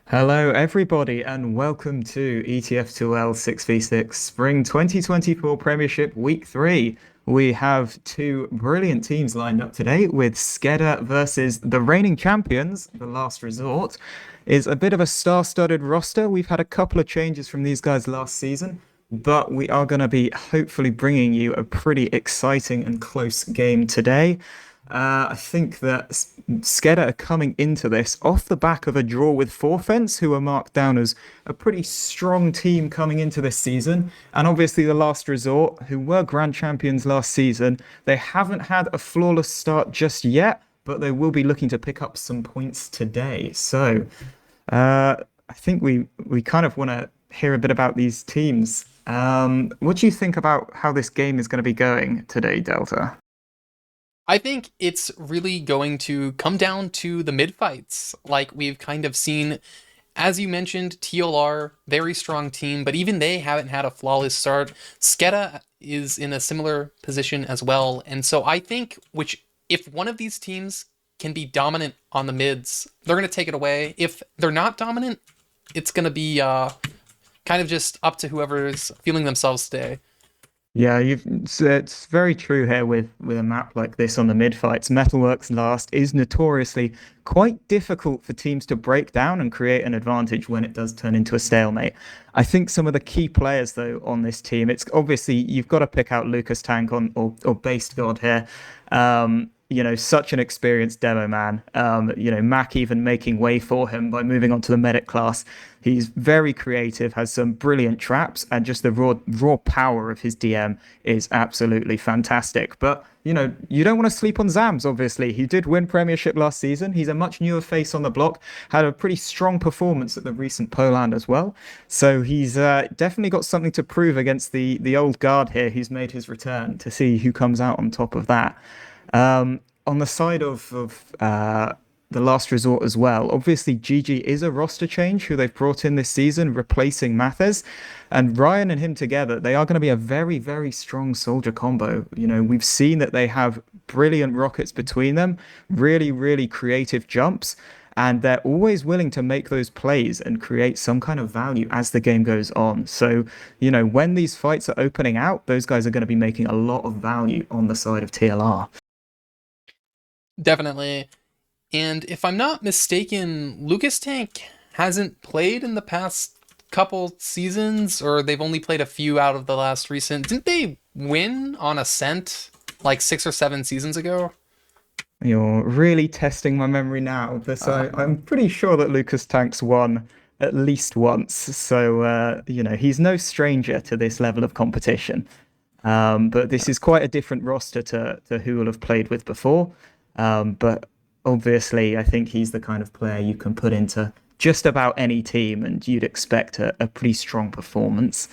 Hello, everybody, and welcome to ETF2L 6v6 Spring 2024 Premiership Week 3. We have two brilliant teams lined up today with SKEDDA versus the reigning champions. The last resort is a bit of a star-studded roster. We've had a couple of changes from these guys last season, but we are going to be hopefully bringing you a pretty exciting and close game today. I think that SKEDDA are coming into this off the back of a draw with Forfence, who are marked down as a pretty strong team coming into this season. And obviously the Last Resort, who were grand champions last season. They haven't had a flawless start just yet, but they will be looking to pick up some points today. So I think we kind of want to hear a bit about these teams. What do you think about how this game is going to be going today, Delta? I think it's really going to come down to the mid fights. Like we've kind of seen, as you mentioned, TLR, very strong team, but even they haven't had a flawless start. SKEDDA is in a similar position as well. And so I think if one of these teams can be dominant on the mids, they're going to take it away. If they're not dominant, it's going to be kind of just up to whoever's feeling themselves today. Yeah, it's very true here with a map like this on the mid fights. Metalworks last is notoriously quite difficult for teams to break down and create an advantage when it does turn into a stalemate. I think some of the key players though on this team, it's obviously you've got to pick out Lucas Tank on or Based God here. Such an experienced demo man. Mac even making way for him by moving on to the medic class. He's very creative, has some brilliant traps, and just the raw power of his DM is absolutely fantastic. But you don't want to sleep on Zams, obviously. He did win Premiership last season. He's a much newer face on the block, had a pretty strong performance at the recent Poland as well. So he's definitely got something to prove against the old guard here who's made his return to see who comes out on top of that. On the side of the Last Resort as well, obviously GG is a roster change who they've brought in this season, replacing Mathes. And Ryan and him together, they are going to be a very, very strong soldier combo. We've seen that they have brilliant rockets between them, really, really creative jumps. And they're always willing to make those plays and create some kind of value as the game goes on. So, when these fights are opening out, those guys are going to be making a lot of value on the side of TLR. Definitely. And if I'm not mistaken, Lucas Tank hasn't played in the past couple seasons, or they've only played a few out of the last recent. Didn't they win on Ascent like 6 or 7 seasons ago? You're really testing my memory now, but I'm pretty sure that Lucas Tanks won at least once. So, he's no stranger to this level of competition. But this is quite a different roster to who will have played with before. But obviously, I think he's the kind of player you can put into just about any team and you'd expect a pretty strong performance.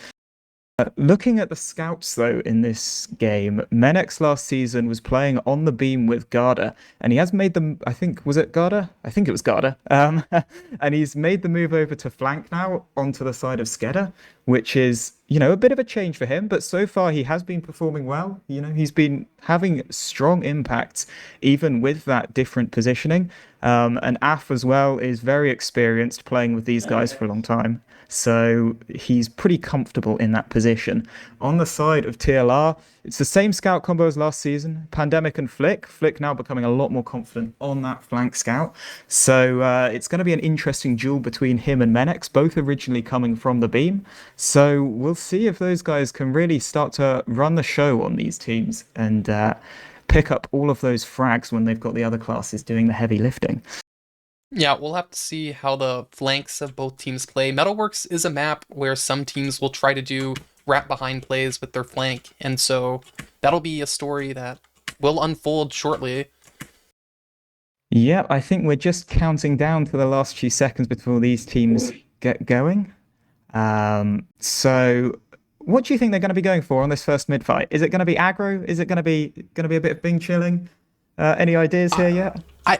Looking at the scouts, though, in this game, Menex last season was playing on the beam with Garda, and he has made them, I think, was it Garda? I think it was Garda. And he's made the move over to flank now onto the side of SKEDDA, which is, a bit of a change for him, but so far he has been performing well. He's been having strong impacts, even with that different positioning. And Af as well is very experienced playing with these guys for a long time. So he's pretty comfortable in that position. On the side of TLR, it's the same scout combo as last season, Pandemic and Flick. Flick now becoming a lot more confident on that flank scout. So it's going to be an interesting duel between him and Menex, both originally coming from the beam. So we'll see if those guys can really start to run the show on these teams and pick up all of those frags when they've got the other classes doing the heavy lifting. Yeah, we'll have to see how the flanks of both teams play. Metalworks is a map where some teams will try to do wrap behind plays with their flank, and so that'll be a story that will unfold shortly. Yeah, I think we're just counting down to the last few seconds before these teams get going. So what do you think they're going to be going for on this first mid fight? Is it going to be aggro? Is it going to be a bit of Bing chilling? Any ideas here yet? I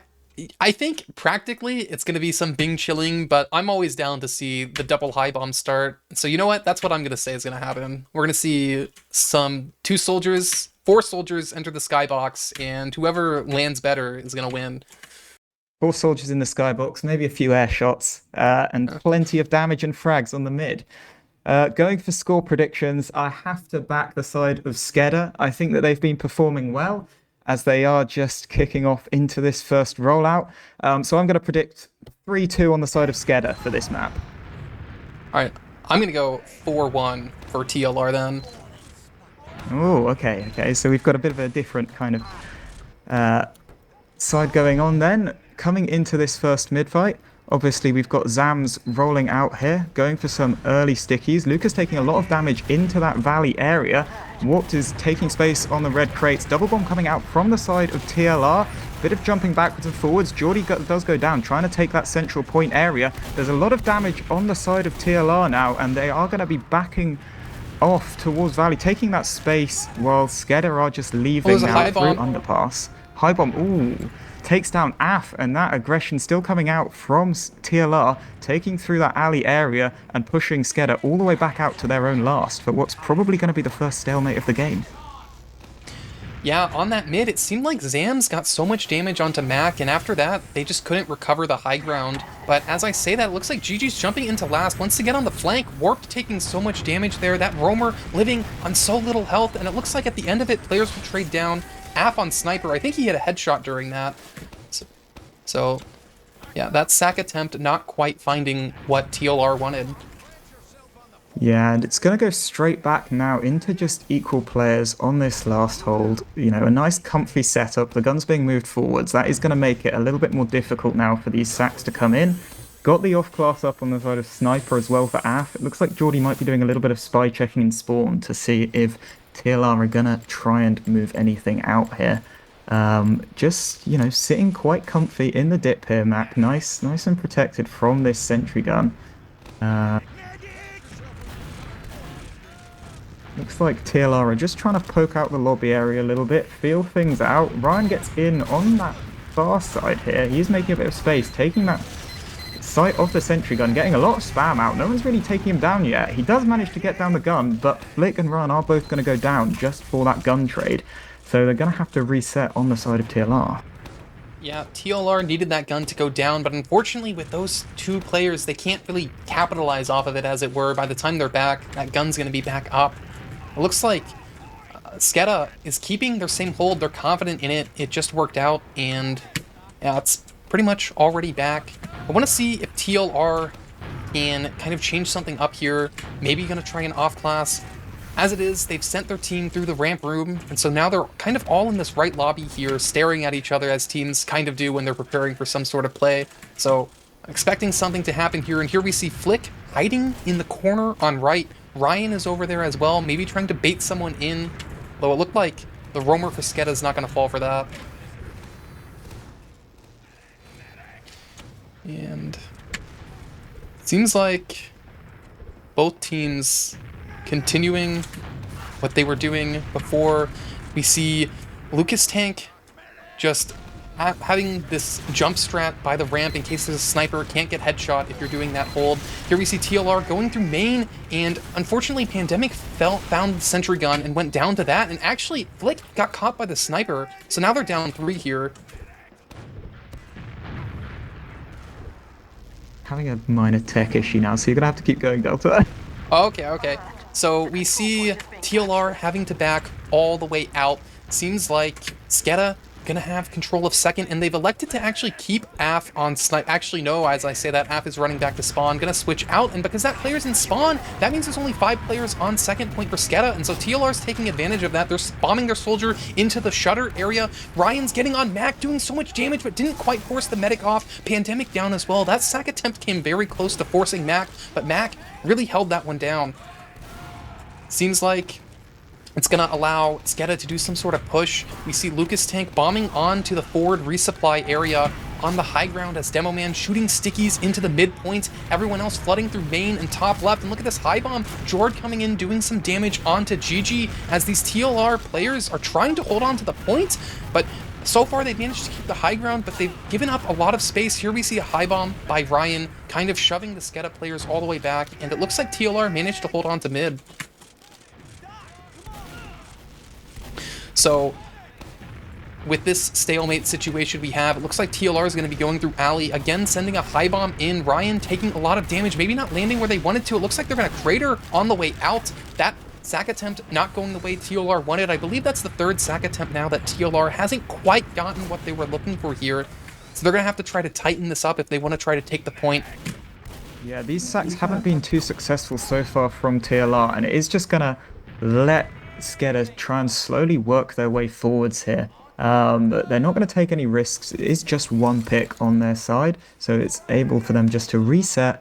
I think practically it's going to be some Bing chilling, but I'm always down to see the double high bomb start. So you know what? That's what I'm going to say is going to happen. We're going to see four soldiers enter the skybox, and whoever lands better is going to win. 4 soldiers in the skybox, maybe a few air shots, and plenty of damage and frags on the mid. Going for score predictions, I have to back the side of SKEDDA. I think that they've been performing well as they are just kicking off into this first rollout. So I'm going to predict 3-2 on the side of SKEDDA for this map. All right, I'm going to go 4-1 for TLR then. Oh, okay. So we've got a bit of a different kind of side going on then. Coming into this first mid-fight, obviously we've got Zams rolling out here, going for some early stickies. Luca's taking a lot of damage into that valley area. Warped is taking space on the red crates. Double bomb coming out from the side of TLR. Bit of jumping backwards and forwards. Geordie does go down, trying to take that central point area. There's a lot of damage on the side of TLR now, and they are going to be backing off towards valley, taking that space while SKEDDA are just leaving now through underpass. High bomb, ooh, takes down AF, and that aggression still coming out from TLR, taking through that alley area and pushing SKEDDA all the way back out to their own last for what's probably going to be the first stalemate of the game. Yeah, on that mid, it seemed like Zams got so much damage onto Mac, and after that, they just couldn't recover the high ground. But as I say that, it looks like GG's jumping into last. Once again on the flank, Warped taking so much damage there, that Roamer living on so little health, and it looks like at the end of it, players will trade down. AF on Sniper, I think he hit a headshot during that. So yeah, that sack attempt not quite finding what TLR wanted. Yeah, and it's going to go straight back now into just equal players on this last hold. You know, a nice comfy setup. The gun's being moved forwards. That is going to make it a little bit more difficult now for these sacks to come in. Got the off-class up on the side of Sniper as well for AF. It looks like Geordie might be doing a little bit of spy checking in spawn to see if TLR are going to try and move anything out here. Just, you know, sitting quite comfy in the dip here, Mac. Nice and protected from this sentry gun. Looks like TLR are just trying to poke out the lobby area a little bit, feel things out. Ryan gets in on that far side here. He's making a bit of space, taking that sight of the sentry gun, getting a lot of spam out. No one's really taking him down yet. He does manage to get down the gun, but Flick and Ryan are both going to go down just for that gun trade. So they're going to have to reset on the side of TLR. Yeah, TLR needed that gun to go down, but unfortunately with those two players, they can't really capitalize off of it, as it were. By the time they're back, that gun's going to be back up. It looks like SKEDDA is keeping their same hold. They're confident in it. It just worked out, and yeah, it's pretty much already back. I want to see if TLR can kind of change something up here. Maybe going to try an off-class. As it is, they've sent their team through the ramp room, and so now they're kind of all in this right lobby here, staring at each other as teams kind of do when they're preparing for some sort of play. So I'm expecting something to happen here, and here we see Flick hiding in the corner on right. Ryan is over there as well, maybe trying to bait someone in, though it looked like the roamer for SKEDDA is not going to fall for that. And it seems like both teams continuing what they were doing before. We see Lucas Tank just having this jump strat by the ramp in case there's a sniper, can't get headshot if you're doing that hold. Here we see TLR going through main, and unfortunately Pandemic found the sentry gun and went down to that, and actually Flick got caught by the sniper, so now they're down 3 here. Having a minor tech issue now, so you're going to have to keep going, Delta. Okay. So we see TLR having to back all the way out. Seems like SKEDDA gonna have control of second, and they've elected to actually keep AF on snipe. Actually, no, as I say that, AF is running back to spawn, gonna switch out, and because that player's in spawn, that means there's only 5 players on second point for SKEDDA, and so TLR's taking advantage of that. They're bombing their soldier into the shutter area. Ryan's getting on Mac, doing so much damage, but didn't quite force the medic off. Pandemic down as well. That sack attempt came very close to forcing Mac, but Mac really held that one down. Seems like it's going to allow SKEDDA to do some sort of push. We see Lucas Tank bombing onto the forward resupply area on the high ground as Demo Man shooting stickies into the midpoint. Everyone else flooding through main and top left. And look at this high bomb. Jord coming in, doing some damage onto GG as these TLR players are trying to hold on to the point. But so far they've managed to keep the high ground, but they've given up a lot of space. Here we see a high bomb by Ryan, kind of shoving the SKEDDA players all the way back. And it looks like TLR managed to hold on to mid. So with this stalemate situation we have. It looks like TLR is going to be going through alley, again sending a high bomb in. Ryan taking a lot of damage, maybe not landing where they wanted to. It looks like they're going to crater on the way out. That sack attempt not going the way TLR wanted. I believe that's the third sack attempt now that TLR hasn't quite gotten what they were looking for here. So they're going to have to try to tighten this up if they want to try to take the point. Yeah, these sacks haven't been too successful so far from TLR, and it is just going to let SKEDDA try and slowly work their way forwards here. But they're not going to take any risks. It is just one pick on their side, so it's able for them just to reset,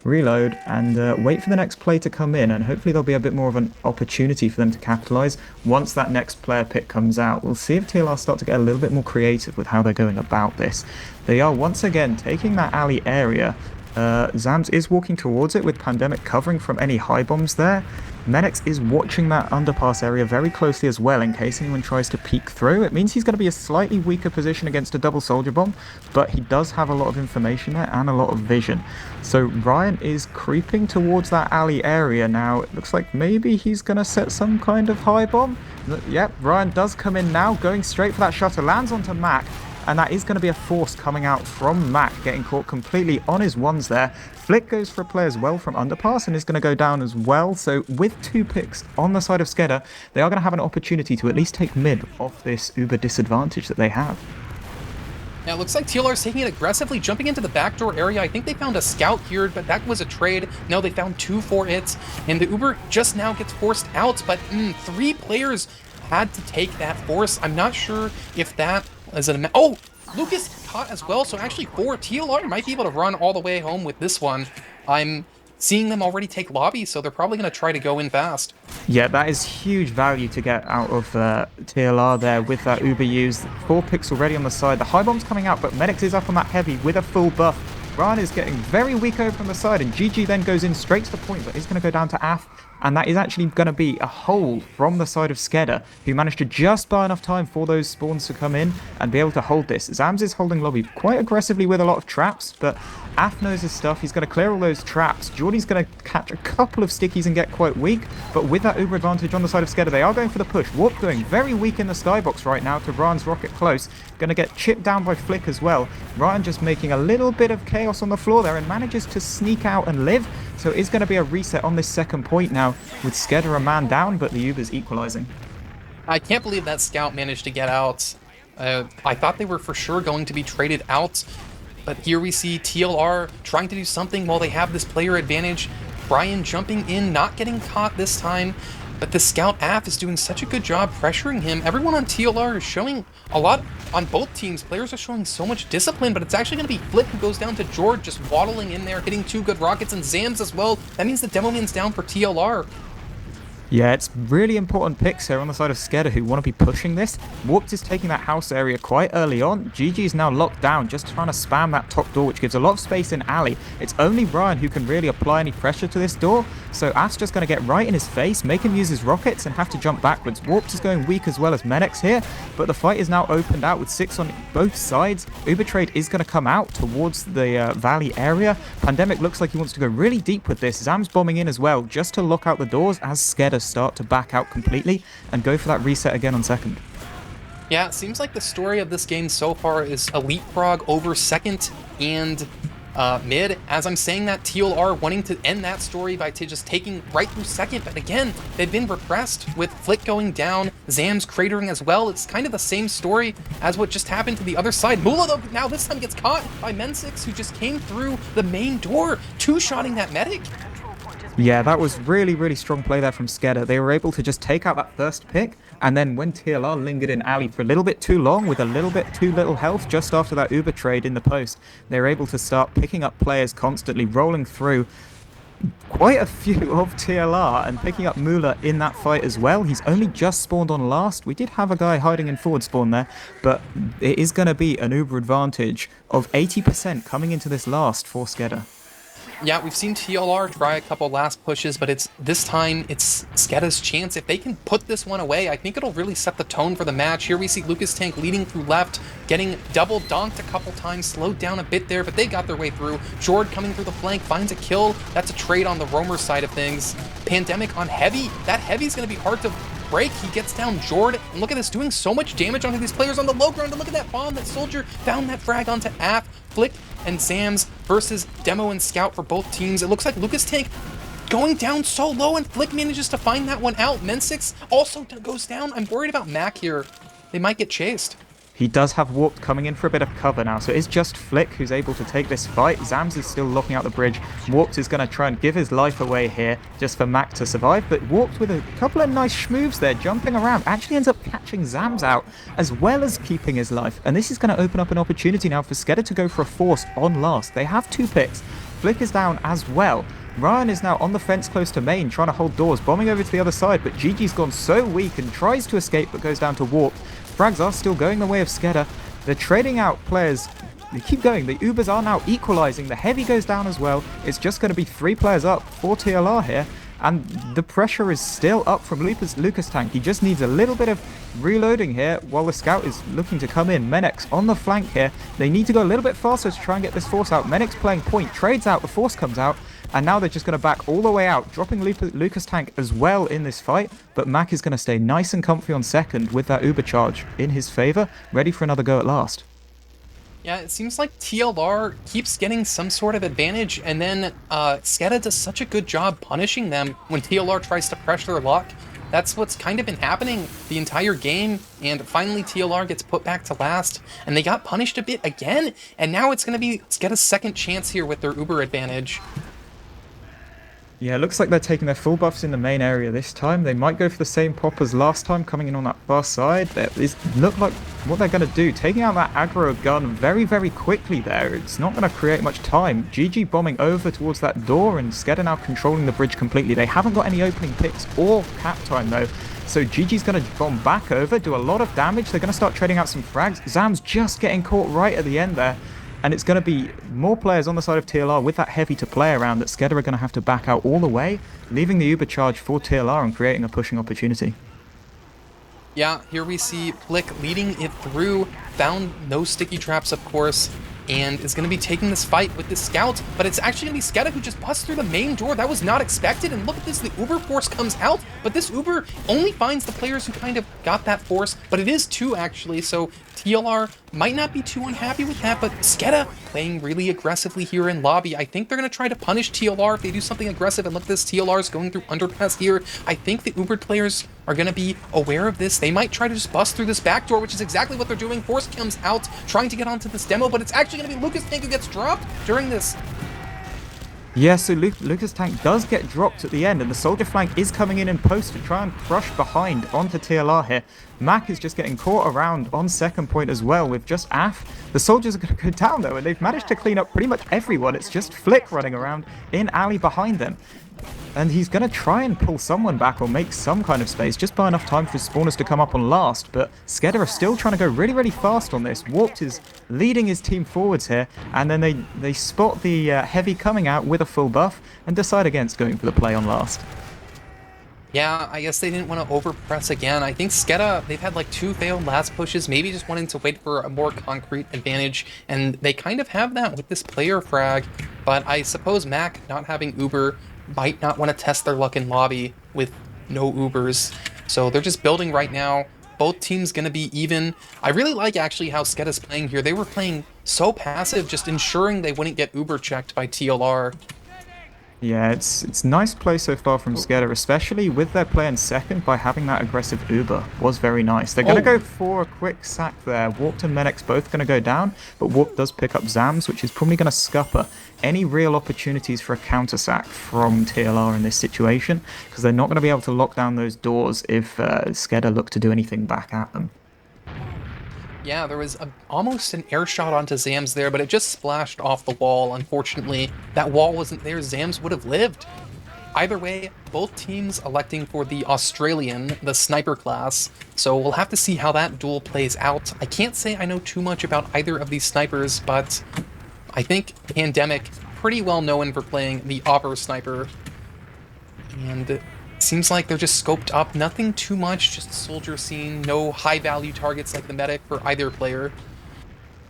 reload, and wait for the next play to come in, and hopefully there'll be a bit more of an opportunity for them to capitalize once that next player pick comes out. We'll see if TLR start to get a little bit more creative with how they're going about this. They are once again taking that alley area. Zams is walking towards it with Pandemic covering from any high bombs there. Menix is watching that underpass area very closely as well in case anyone tries to peek through. It means he's going to be a slightly weaker position against a double soldier bomb, but he does have a lot of information there and a lot of vision. So Ryan is creeping towards that alley area now. It looks like maybe he's going to set some kind of high bomb. Yep, Ryan does come in now, going straight for that shutter, lands onto Mac. And that is going to be a force coming out from Mac, getting caught completely on his ones there. Flick goes for a play as well from underpass and is going to go down as well. So with 2 picks on the side of SKEDDA, they are going to have an opportunity to at least take mid off this uber disadvantage that they have. Now it looks like TLR is taking it aggressively, jumping into the backdoor area. I think they found a scout here, but that was a trade. No, they found 2 for it. And the Uber just now gets forced out, but 3 players had to take that force. I'm not sure if that is an... Oh! Lucas caught as well, so actually 4. TLR might be able to run all the way home with this one. I'm seeing them already take lobby, so they're probably going to try to go in fast. Yeah, that is huge value to get out of TLR there with that Uber use. 4 picks already on the side. The high bomb's coming out, but Menix is up on that heavy with a full buff. Ryan is getting very weak over on the side, and GG then goes in straight to the point, but he's going to go down to AF. And that is actually going to be a hold from the side of SKEDDA, who managed to just buy enough time for those spawns to come in and be able to hold this. Zams is holding lobby quite aggressively with a lot of traps, but Af knows his stuff. He's going to clear all those traps. Geordie's going to catch a couple of stickies and get quite weak, but with that Uber advantage on the side of SKEDDA, they are going for the push. Warp going very weak in the skybox right now to Ryan's rocket close. Going to get chipped down by Flick as well. Ryan just making a little bit of chaos on the floor there and manages to sneak out and live. So it's going to be a reset on this second point now with SKEDDA a man down, but the Uber's equalizing. I can't believe that scout managed to get out. I thought they were for sure going to be traded out, but here we see TLR trying to do something while they have this player advantage. Brian jumping in, not getting caught this time, but the scout AF is doing such a good job pressuring him. Everyone on TLR is showing a lot on both teams. Players are showing so much discipline, but it's actually going to be Flick who goes down to George, just waddling in there, hitting 2 good rockets, and Zams as well. That means the Demo Man's down for TLR. Yeah, it's really important picks here on the side of SKEDDA who want to be pushing this. Warped is taking that house area quite early on. GG is now locked down, just trying to spam that top door, which gives a lot of space in alley. It's only Brian who can really apply any pressure to this door, so Af's just going to get right in his face, make him use his rockets and have to jump backwards. Warped is going weak as well as Menix here, but the fight is now opened out with 6 on both sides. Uber trade is going to come out towards the valley area. Pandemic looks like he wants to go really deep with this. Zam's bombing in as well, just to lock out the doors as SKEDDA start to back out completely and go for that reset again on second. Yeah, it seems like the story of this game so far is a leapfrog over second and mid. As I'm saying that, TLR wanting to end that story by just taking right through second, but again, they've been repressed with Flick going down, Zams cratering as well. It's kind of the same story as what just happened to the other side. Mula, though, now this time gets caught by Mensix, who just came through the main door, 2-shotting that medic. Yeah, that was really, really strong play there from SKEDDA. They were able to just take out that first pick, and then when TLR lingered in alley for a little bit too long with a little bit too little health just after that Uber trade in the post, they were able to start picking up players constantly, rolling through quite a few of TLR and picking up Mula in that fight as well. He's only just spawned on last. We did have a guy hiding in forward spawn there, but it is going to be an Uber advantage of 80% coming into this last for SKEDDA. Yeah, we've seen TLR try a couple last pushes, but this time it's SKEDDA's chance. If they can put this one away, I think it'll really set the tone for the match. Here we see Lucas Tank leading through left, getting double donked a couple times, slowed down a bit there, but they got their way through. Jord coming through the flank, finds a kill. That's a trade on the roamer side of things. Pandemic on heavy. That heavy's going to be hard to break. He gets down Jord, and look at this, doing so much damage onto these players on the low ground. And look at that bomb. That Soldier found that frag onto Af. Flick and Zams versus Demo and Scout for both teams. It looks like Lucas Tank going down so low, and Flick manages to find that one out. Mensix also goes down. I'm worried about Mac here. They might get chased. He does have Warped coming in for a bit of cover now, so it's just Flick who's able to take this fight. Zams is still locking out the bridge. Warped is going to try and give his life away here just for Mac to survive, but Warped with a couple of nice schmoves there, jumping around, actually ends up catching Zams out as well as keeping his life. And this is going to open up an opportunity now for SKEDDA to go for a force on last. They have 2 picks. Flick is down as well. Ryan is now on the fence close to main, trying to hold doors, bombing over to the other side, but GG's gone so weak and tries to escape but goes down to Warped. Frags are still going the way of SKEDDA. They're trading out players. They keep going. The Ubers are now equalizing. The Heavy goes down as well. It's just going to be 3 players up for TLR here. And the pressure is still up from Lucas Tank. He just needs a little bit of reloading here while the Scout is looking to come in. Menex on the flank here. They need to go a little bit faster to try and get this force out. Menex playing point, trades out, the force comes out. And now they're just going to back all the way out, dropping Lucas Tank as well in this fight. But Mac is going to stay nice and comfy on second with that Uber charge in his favor, ready for another go at last. Yeah, it seems like TLR keeps getting some sort of advantage, and then SKEDDA does such a good job punishing them when TLR tries to pressure their luck. That's what's kind of been happening the entire game, and finally TLR gets put back to last, and they got punished a bit again, and now it's going to be SKEDDA's second chance here with their Uber advantage. Yeah, it looks like they're taking their full buffs in the main area this time. They might go for the same pop as last time, coming in on that far side. That look like what they're going to do. Taking out that aggro gun very, very quickly there. It's not going to create much time. GG bombing over towards that door, and SKEDDA now controlling the bridge completely. They haven't got any opening picks or cap time though. So GG's going to bomb back over, do a lot of damage. They're going to start trading out some frags. Zam's just getting caught right at the end there. And it's going to be more players on the side of TLR with that Heavy to play around that SKEDDA are going to have to back out all the way, leaving the Uber charge for TLR and creating a pushing opportunity. Yeah, here we see Flick leading it through, found no sticky traps of course, and is going to be taking this fight with the Scout, but it's actually going to be SKEDDA who just busts through the main door. That was not expected, and look at this, the Uber force comes out, but this Uber only finds the players who kind of got that force, but it is 2 actually, so TLR might not be too unhappy with that, but SKEDDA playing really aggressively here in lobby. I think they're going to try to punish TLR if they do something aggressive, and look at this, TLR is going through underpass here. I think the Uber players are going to be aware of this. They might try to just bust through this back door, which is exactly what they're doing. Force comes out, trying to get onto this demo, but it's actually going to be Lucas Tank who gets dropped during this. Yeah, so Lucas Tank does get dropped at the end, and the soldier flank is coming in post to try and crush behind onto TLR here. Mac is just getting caught around on second point as well with just Af. The soldiers are going to go down though, and they've managed to clean up pretty much everyone. It's just Flick running around in alley behind them. And he's going to try and pull someone back or make some kind of space, just buy enough time for spawners to come up on last. But SKEDDA are still trying to go really, really fast on this. Warped is leading his team forwards here, and then they spot the Heavy coming out with a full buff and decide against going for the play on last. Yeah, I guess they didn't want to overpress again. I think SKEDDA, they've had like 2 failed last pushes, maybe just wanting to wait for a more concrete advantage, and they kind of have that with this player frag. But I suppose Mac, not having Uber, might not want to test their luck in lobby with no Ubers. So they're just building right now. Both teams going to be even. I really like actually how SKEDDA's playing here. They were playing so passive, just ensuring they wouldn't get Uber checked by TLR. Yeah, it's nice play so far from SKEDDA, especially with their play in second by having that aggressive Uber. Was very nice. They're going to go for a quick sack there. Warped and Menex both going to go down, but Warped does pick up Zams, which is probably going to scupper any real opportunities for a counter sack from TLR in this situation, because they're not going to be able to lock down those doors if SKEDDA look to do anything back at them. Yeah, there was almost an air shot onto Zams there, but it just splashed off the wall. Unfortunately, that wall wasn't there. Zams would have lived. Either way, both teams electing for the Australian, the sniper class, so we'll have to see how that duel plays out. I can't say I know too much about either of these snipers, but I think Pandemic, pretty well known for playing the Opera sniper, and seems like they're just scoped up, nothing too much, just soldier scene, no high value targets like the medic for either player.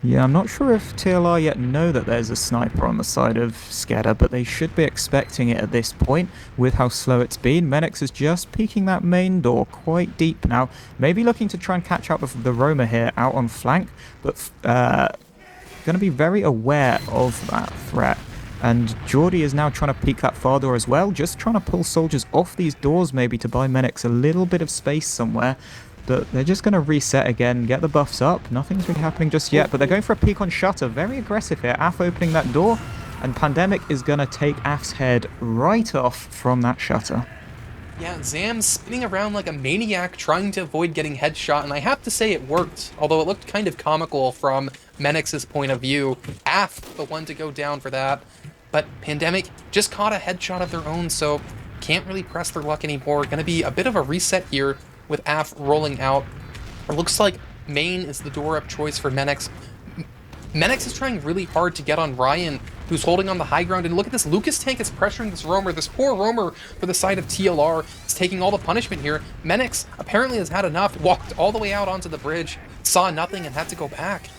Yeah, I'm not sure if TLR yet know that there's a sniper on the side of SKEDDA, but they should be expecting it at this point with how slow it's been. Menix is just peeking that main door quite deep now, maybe looking to try and catch up with the roamer here out on flank, but going to be very aware of that threat. And Geordie is now trying to peek that far door as well, just trying to pull soldiers off these doors maybe to buy Menix a little bit of space somewhere. But they're just going to reset again, get the buffs up. Nothing's really happening just yet, but they're going for a peek on Shutter. Very aggressive here. Af opening that door, and Pandemic is going to take Af's head right off from that Shutter. Yeah, Zam's spinning around like a maniac trying to avoid getting headshot, and I have to say it worked, although it looked kind of comical from Menix's point of view. Af, the one to go down for that. But Pandemic just caught a headshot of their own, so can't really press their luck anymore. Gonna be a bit of a reset here with Af rolling out. It looks like main is the door of choice for Menix. Menix is trying really hard to get on Ryan, who's holding on the high ground, and look at this, Lucas Tank is pressuring this roamer. This poor roamer for the side of TLR is taking all the punishment here. Menix apparently has had enough, walked all the way out onto the bridge, saw nothing, and had to go back.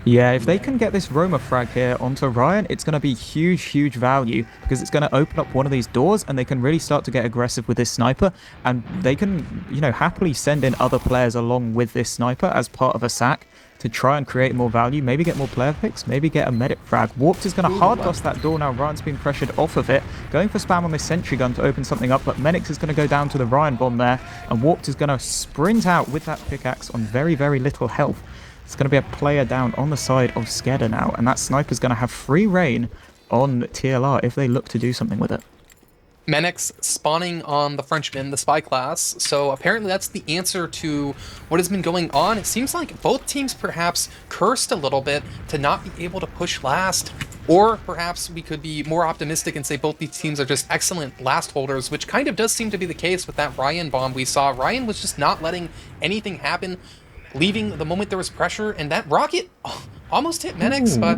Yeah, if they can get this roamer frag here onto Ryan, it's going to be huge value, because it's going to open up one of these doors and they can really start to get aggressive with this sniper, and they can, you know, happily send in other players along with this sniper as part of a sack to try and create more value, maybe get more player picks, maybe get a medic frag. Warped is going to hard bust that door now. Ryan's being pressured off of it, going for spam on this sentry gun to open something up, but Menix is going to go down to the Ryan bomb there, and Warped is going to sprint out with that pickaxe on very little health. It's going to be a player down on the side of SKEDDA now, and that sniper's going to have free reign on TLR if they look to do something with it. Menix spawning on the Frenchman, the spy class, so apparently that's the answer to what has been going on. It seems like both teams perhaps cursed a little bit to not be able to push last, or perhaps we could be more optimistic and say both these teams are just excellent last holders, which kind of does seem to be the case with that Ryan bomb we saw. Ryan was just not letting anything happen, leaving the moment there was pressure, and that rocket almost hit Menix, but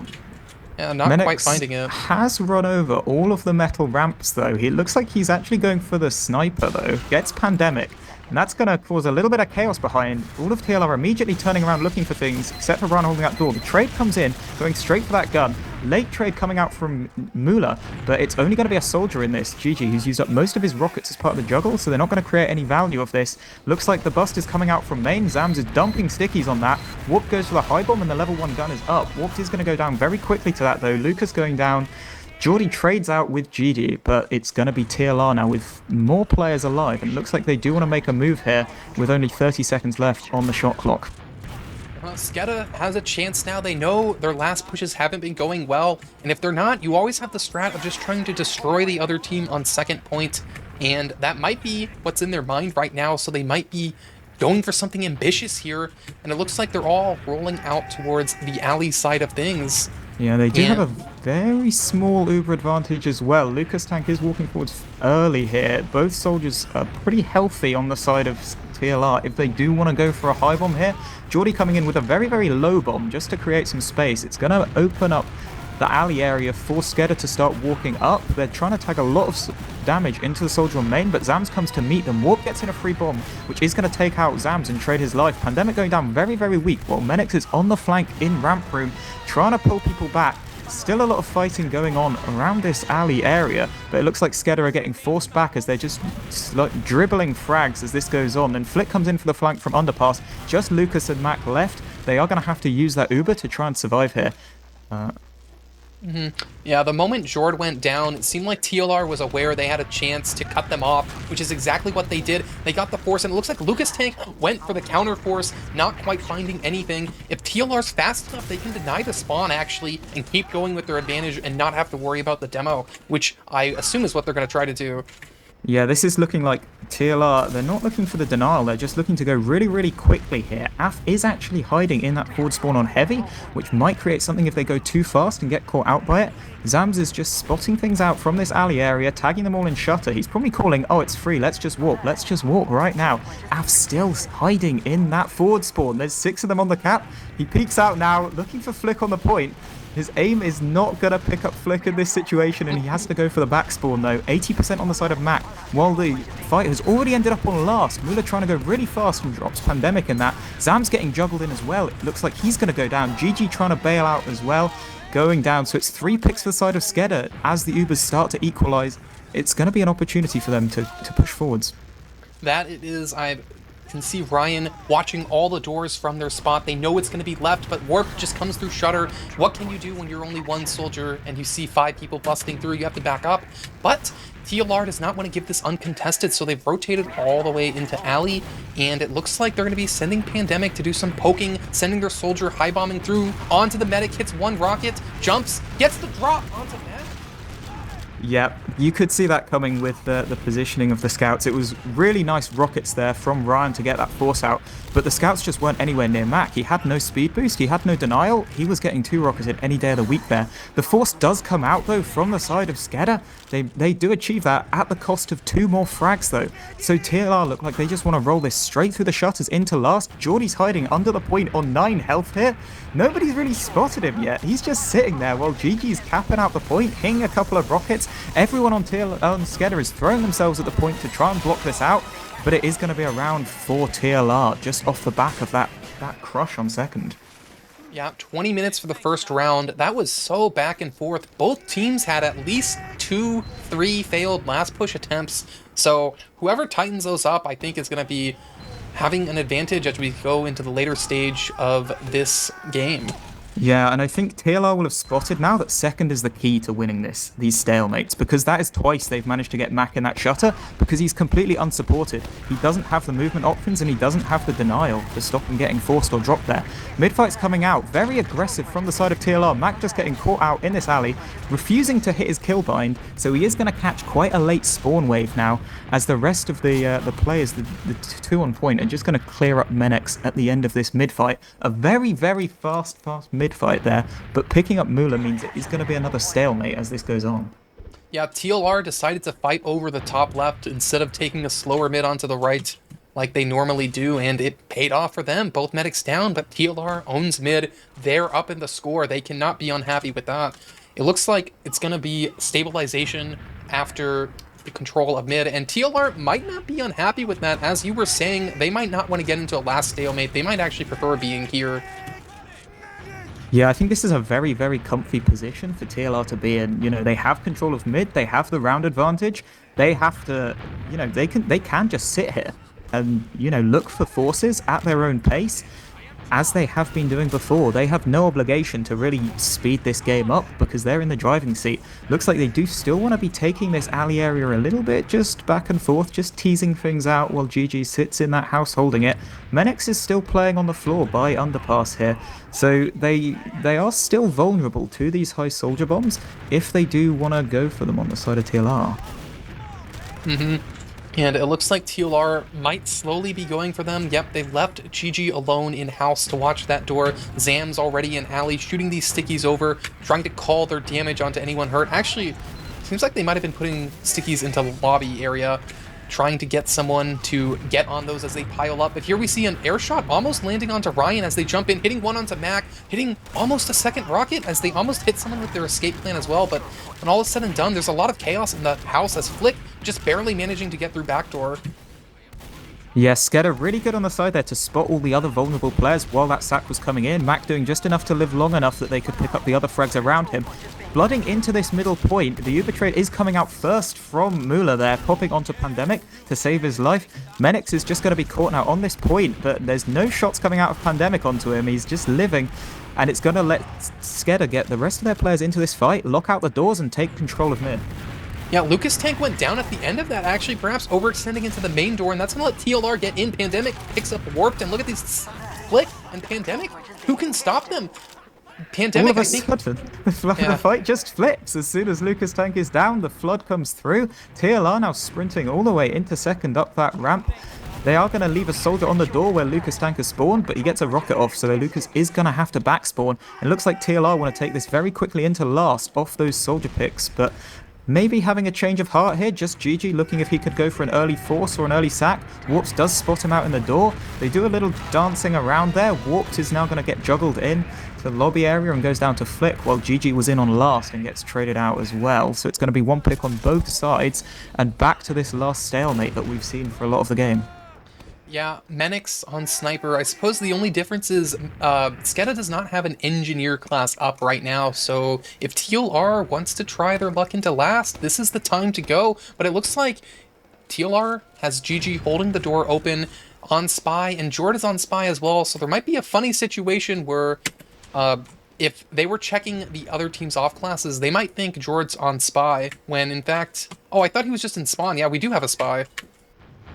not Menix quite finding it. Has run over all of the metal ramps, though. He looks like he's actually going for the sniper, though. Gets Pandemic, and that's going to cause a little bit of chaos behind. All of TLR immediately turning around looking for things, except for Ryan holding that door. The trade comes in, going straight for that gun. Late trade coming out from Mula, but it's only going to be a soldier in this. GG, who's used up most of his rockets as part of the juggle, so they're not going to create any value of this. Looks like the bust is coming out from main. Zams is dumping stickies on that. Warp goes for the high bomb, and the level 1 gun is up. Warp is going to go down very quickly to that, though. Lucas going down. Geordie trades out with GG, but it's going to be TLR now with more players alive, and it looks like they do want to make a move here with only 30 seconds left on the shot clock. SKEDDA has a chance now. They know their last pushes haven't been going well, and if they're not, you always have the strat of just trying to destroy the other team on second point, and that might be what's in their mind right now, so they might be going for something ambitious here, and it looks like they're all rolling out towards the alley side of things. Yeah, they do have a very small Uber advantage as well. Lucas Tank is walking forwards early here. Both soldiers are pretty healthy on the side of TLR if they do want to go for a high bomb here. Geordie coming in with a very low bomb just to create some space. It's going to open up the alley area for SKEDDA to start walking up. They're trying to tag a lot of damage into the soldier on main, but Zams comes to meet them. Warp gets in a free bomb, which is going to take out Zams and trade his life. Pandemic going down very weak, while Menix is on the flank in ramp room, trying to pull people back. Still a lot of fighting going on around this alley area, but it looks like SKEDDA are getting forced back as they're just dribbling frags as this goes on. Then Flick comes in for the flank from underpass. Just Lucas and Mac left. They are going to have to use that Uber to try and survive here. Yeah, the moment Jord went down, it seemed like TLR was aware they had a chance to cut them off, which is exactly what they did. They got the force, and it looks like Lucas Tank went for the counter force, not quite finding anything. If TLR's fast enough, they can deny the spawn, actually, and keep going with their advantage and not have to worry about the demo, which I assume is what they're going to try to do. Yeah, this is looking like TLR, they're not looking for the denial, they're just looking to go really quickly here. Af is actually hiding in that forward spawn on heavy, which might create something if they go too fast and get caught out by it. Zams is just spotting things out from this alley area, tagging them all in Shutter. He's probably calling, oh, it's free, let's just walk right now. Af's still hiding in that forward spawn. There's 6 of them on the cap. He peeks out now, looking for Flick on the point. His aim is not going to pick up Flick in this situation, and he has to go for the back spawn, though. 80% on the side of Mac, while the fight has already ended up on last. Mula trying to go really fast and drops Pandemic in that. Zam's getting juggled in as well. It looks like he's going to go down. GG trying to bail out as well, going down. So it's 3 picks for the side of SKEDDA. As the Ubers start to equalize, it's going to be an opportunity for them to push forwards. That it is. I can see Ryan watching all the doors from their spot. They know it's going to be left, but Warp just comes through Shutter. What can you do when you're only one soldier and you see 5 people busting through? You have to back up. But TLR does not want to give this uncontested, so they've rotated all the way into Alley, and it looks like they're going to be sending Pandemic to do some poking, sending their soldier high-bombing through onto the medic, hits 1 rocket, jumps, gets the drop onto medic. Yep, you could see that coming with the positioning of the scouts. It was really nice rockets there from Ryan to get that force out, but the scouts just weren't anywhere near Mac. He had no speed boost, he had no denial, he was getting 2 rocketed any day of the week there. The force does come out though from the side of SKEDDA. They do achieve that at the cost of 2 more frags though. So TLR look like they just want to roll this straight through the shutters into last. Geordie's hiding under the point on 9 health here. Nobody's really spotted him yet. He's just sitting there while GG's capping out the point, hitting a couple of rockets. Everyone on SKEDDA is throwing themselves at the point to try and block this out, but it is going to be a round for TLR just off the back of that crush on second. Yeah, 20 minutes for the first round. That was so back and forth. Both teams had at least 2-3 failed last push attempts, so whoever tightens those up, I think, is going to be having an advantage as we go into the later stage of this game. Yeah, and I think TLR will have spotted now that second is the key to winning these stalemates, because that is twice they've managed to get Mac in that shutter, because he's completely unsupported. He doesn't have the movement options and he doesn't have the denial to stop him getting forced or dropped there. Midfight's coming out, very aggressive from the side of TLR. Mac just getting caught out in this alley, refusing to hit his kill bind, so he is going to catch quite a late spawn wave now, as the rest of the players, the 2 on point, are just going to clear up Menex at the end of this mid-fight. A very, very fast mid-fight there, but picking up Mula means it is going to be another stalemate as this goes on. Yeah, TLR decided to fight over the top left instead of taking a slower mid onto the right like they normally do, and it paid off for them. Both medics down, but TLR owns mid. They're up in the score. They cannot be unhappy with that. It looks like it's going to be stabilization after the control of mid, and TLR might not be unhappy with that. As you were saying, they might not want to get into a last stalemate. They might actually prefer being here. Yeah, I think this is a very, very comfy position for TLR to be in. You know, they have control of mid, they have the round advantage. They have to, you know, they can just sit here and, you know, look for forces at their own pace, as they have been doing before. They have no obligation to really speed this game up because they're in the driving seat. Looks like they do still want to be taking this alley area a little bit, just back and forth, just teasing things out while GG sits in that house holding it. Menex is still playing on the floor by underpass here, so they are still vulnerable to these high soldier bombs if they do want to go for them on the side of TLR. And it looks like TLR might slowly be going for them. Yep, they've left GG alone in-house to watch that door. Zam's already in alley, shooting these stickies over, trying to call their damage onto anyone hurt. Actually, seems like they might have been putting stickies into the lobby area, trying to get someone to get on those as they pile up. But here we see an air shot almost landing onto Ryan as they jump in, hitting one onto Mac, hitting almost a second rocket as they almost hit someone with their escape plan as well. But when all is said and done, there's a lot of chaos in the house as Flick just barely managing to get through backdoor. Yeah, SKEDDA really good on the side there to spot all the other vulnerable players while that sack was coming in. Mac doing just enough to live long enough that they could pick up the other frags around him. Blooding into this middle point, the Uber trade is coming out first from Mula there, popping onto Pandemic to save his life. Menex is just going to be caught now on this point, but there's no shots coming out of Pandemic onto him. He's just living, and it's going to let SKEDDA get the rest of their players into this fight, lock out the doors, and take control of mid. Yeah, Lucas Tank went down at the end of that, actually, perhaps overextending into the main door, and that's going to let TLR get in. Pandemic picks up Warped, and look at these Flick and Pandemic. Who can stop them? Pandemic, all of a sudden, the fight just flips. As soon as Lucas Tank is down, the flood comes through. TLR now sprinting all the way into second up that ramp. They are going to leave a soldier on the door where Lucas Tank has spawned, but he gets a rocket off, so Lucas is going to have to back spawn. It looks like TLR want to take this very quickly into last off those soldier picks, but maybe having a change of heart here, just GG looking if he could go for an early force or an early sack. Warps does spot him out in the door. They do a little dancing around there. Warped is now going to get juggled in. to the lobby area and goes down to Flick, while GG was in on last and gets traded out as well. So it's going to be one pick on both sides, and back to this last stalemate that we've seen for a lot of the game. Yeah, Menix on Sniper. I suppose the only difference is SKEDDA does not have an Engineer class up right now, so if TLR wants to try their luck into last, this is the time to go. But it looks like TLR has GG holding the door open on Spy, and Jord is on Spy as well, so there might be a funny situation where if they were checking the other team's off classes, they might think Jord's on Spy, when in fact... Oh, I thought he was just in Spawn. Yeah, we do have a Spy.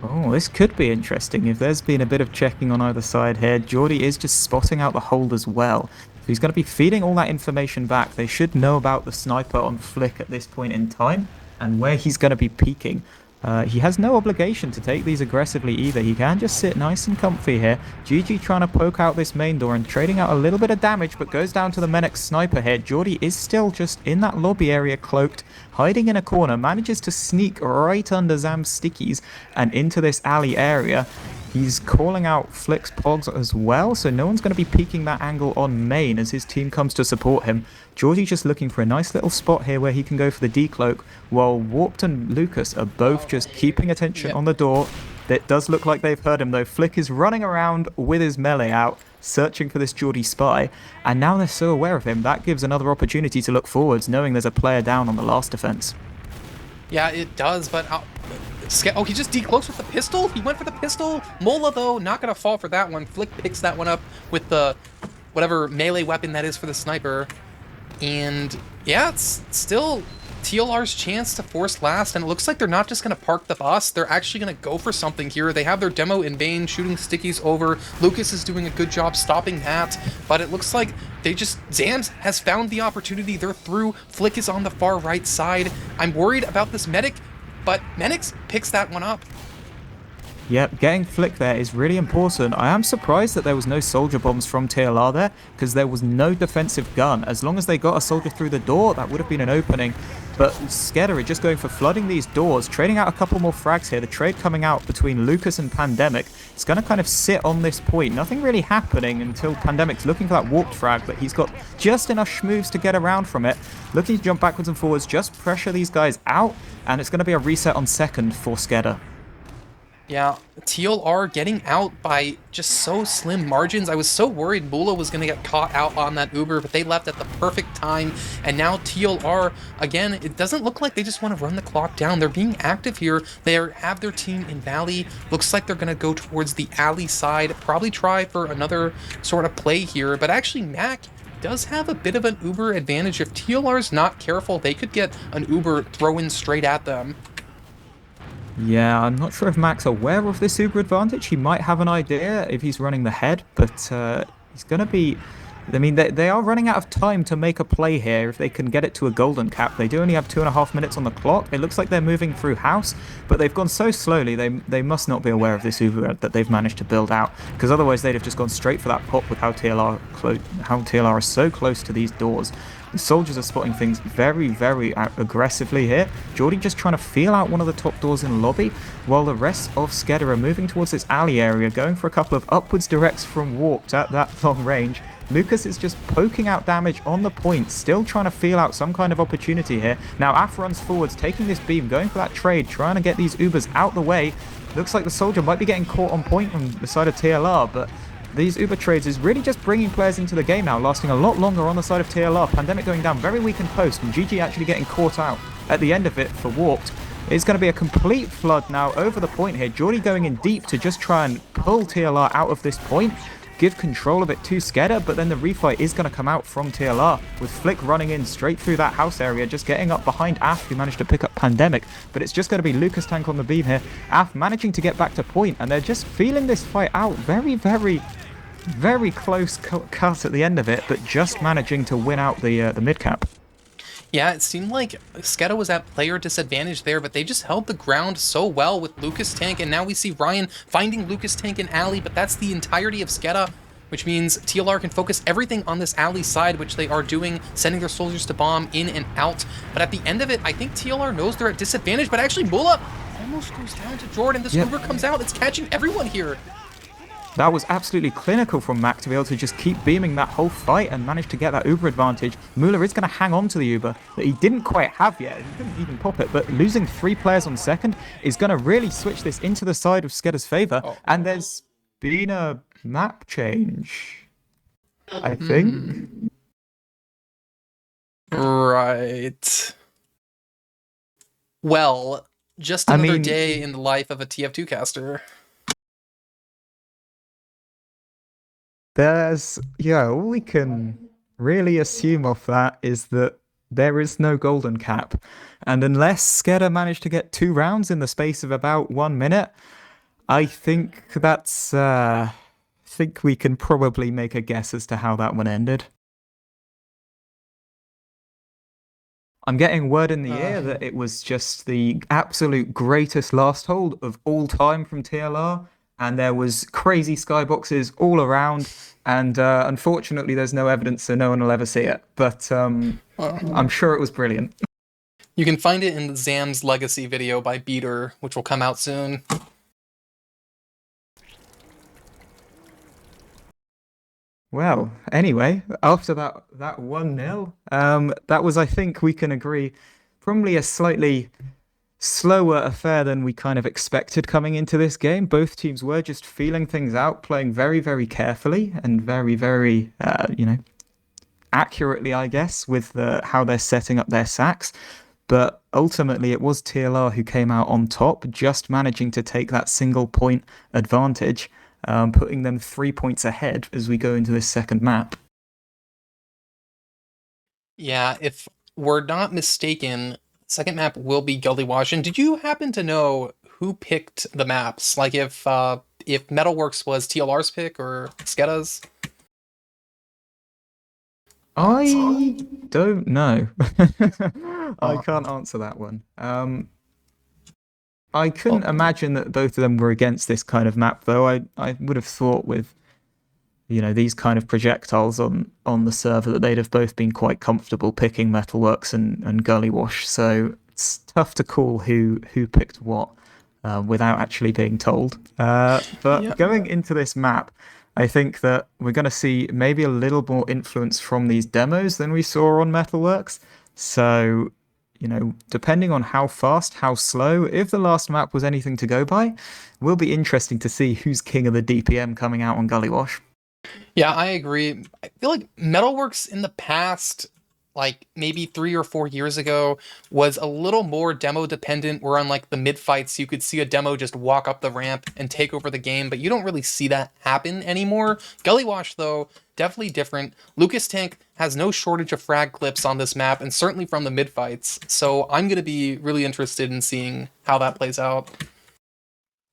Oh, this could be interesting. If there's been a bit of checking on either side here, Geordie is just spotting out the hold as well. So he's going to be feeding all that information back. They should know about the sniper on Flick at this point in time and where he's going to be peeking. He has no obligation to take these aggressively either. He can just sit nice and comfy here. GG trying to poke out this main door and trading out a little bit of damage, but goes down to the Menix sniper here. Geordie is still just in that lobby area cloaked, hiding in a corner, manages to sneak right under Zam's stickies and into this alley area. He's calling out Flick's Pogs as well, so no one's going to be peeking that angle on main as his team comes to support him. Geordie just looking for a nice little spot here where he can go for the decloak, while Warped and Lucas are both just keeping attention on the door. It does look like they've heard him though. Flick is running around with his melee out, searching for this Geordie spy, and now they're so aware of him, that gives another opportunity to look forwards, knowing there's a player down on the last defense. Yeah, it does, but... Oh, he just decloaks with the pistol? He went for the pistol? Mola, though, not going to fall for that one. Flick picks that one up with the whatever melee weapon that is for the sniper. And, yeah, it's still TLR's chance to force last, and it looks like they're not just going to park the bus. They're actually going to go for something here. They have their demo in vain, shooting stickies over. Lucas is doing a good job stopping that, but it looks like Zams has found the opportunity. They're through. Flick is on the far right side. I'm worried about this medic, but Menix picks that one up. Yep, getting Flick there is really important. I am surprised that there was no soldier bombs from TLR there, because there was no defensive gun. As long as they got a soldier through the door, that would have been an opening. But SKEDDA are just going for flooding these doors, trading out a couple more frags here. The trade coming out between Lucas and Pandemic. It's going to kind of sit on this point. Nothing really happening until Pandemic's looking for that warped frag, but he's got just enough schmoves to get around from it. Looking to jump backwards and forwards, just pressure these guys out, and it's going to be a reset on second for SKEDDA. Yeah, TLR getting out by just so slim margins. I was so worried Mula was going to get caught out on that Uber, but they left at the perfect time. And now TLR, again, it doesn't look like they just want to run the clock down. They're being active here. They have their team in Valley. Looks like they're going to go towards the alley side. Probably try for another sort of play here. But actually, Mac does have a bit of an Uber advantage. If TLR's not careful, they could get an Uber thrown straight at them. Yeah, I'm not sure if Mac's aware of this Uber advantage. He might have an idea if he's running the head, but he's going to be... I mean, they are running out of time to make a play here if they can get it to a golden cap. They do only have 2.5 minutes on the clock. It looks like they're moving through house, but they've gone so slowly, they must not be aware of this Uber that they've managed to build out, because otherwise they'd have just gone straight for that pop with how TLR is so close to these doors. The soldiers are spotting things very, very aggressively here. Geordie just trying to feel out one of the top doors in the lobby, while the rest of SKEDDA are moving towards this alley area, going for a couple of upwards directs from Warped at that long range. Lucas is just poking out damage on the point, still trying to feel out some kind of opportunity here. Now Af runs forwards, taking this beam, going for that trade, trying to get these Ubers out the way. Looks like the soldier might be getting caught on point from the side of TLR, but these Uber trades is really just bringing players into the game now, lasting a lot longer on the side of TLR. Pandemic going down very weak in post, and GG actually getting caught out at the end of it for Warped. It's going to be a complete flood now over the point here. Geordie going in deep to just try and pull TLR out of this point, give control of it to SKEDDA, but then the refight is going to come out from TLR, with Flick running in straight through that house area, just getting up behind Af, who managed to pick up Pandemic. But it's just going to be Lucas Tank on the beam here. Af managing to get back to point, and they're just feeling this fight out very, very... very close cut at the end of it, but just managing to win out the mid cap. Yeah, it seemed like SKEDDA was at player disadvantage there, but they just held the ground so well with Lucas Tank, and now we see Ryan finding Lucas Tank in alley, but that's the entirety of SKEDDA, which means TLR can focus everything on this alley side, which they are doing, sending their soldiers to bomb in and out. But at the end of it, I think TLR knows they're at disadvantage, but actually Mula almost goes down to Jordan. This Uber comes out, it's catching everyone here. That was absolutely clinical from Mac to be able to just keep beaming that whole fight and manage to get that Uber advantage. Muller is going to hang on to the Uber that he didn't quite have yet. He couldn't even pop it, but losing 3 players on second is going to really switch this into the side of SKEDDA's favor. And there's been a map change, I think. Right. Well, just another day in the life of a TF2 caster. All we can really assume off that is that there is no golden cap. And unless SKEDDA managed to get 2 rounds in the space of about 1 minute, I think I think we can probably make a guess as to how that one ended. I'm getting word in the ear that it was just the absolute greatest last hold of all time from TLR. And there was crazy skyboxes all around, and unfortunately there's no evidence, so no one will ever see it. But I'm sure it was brilliant. You can find it in the Zam's Legacy video by Beater, which will come out soon. Well, anyway, after that 1-0, that was, I think we can agree, probably a slightly slower affair than we kind of expected coming into this game. Both teams were just feeling things out, playing very, very carefully and very, very, accurately, I guess, with how they're setting up their sacks. But ultimately, it was TLR who came out on top, just managing to take that single point advantage, putting them 3 points ahead as we go into this second map. Yeah, if we're not mistaken, second map will be Gullywash. And did you happen to know who picked the maps? Like if Metalworks was TLR's pick or SKEDDA's? I don't know. I can't answer that one. I couldn't imagine that both of them were against this kind of map, though. I would have thought with these kind of projectiles on the server that they'd have both been quite comfortable picking Metalworks and Gullywash. So it's tough to call who picked what without actually being told. But going into this map, I think that we're going to see maybe a little more influence from these demos than we saw on Metalworks. So, depending on how fast, how slow, if the last map was anything to go by, will be interesting to see who's king of the DPM coming out on Gullywash. Yeah, I agree. I feel like Metalworks in the past, like maybe 3 or 4 years ago, was a little more demo dependent, where on like the mid fights you could see a demo just walk up the ramp and take over the game, but you don't really see that happen anymore. Gullywash, though, definitely different. Lucas Tank has no shortage of frag clips on this map, and certainly from the mid fights, so I'm going to be really interested in seeing how that plays out.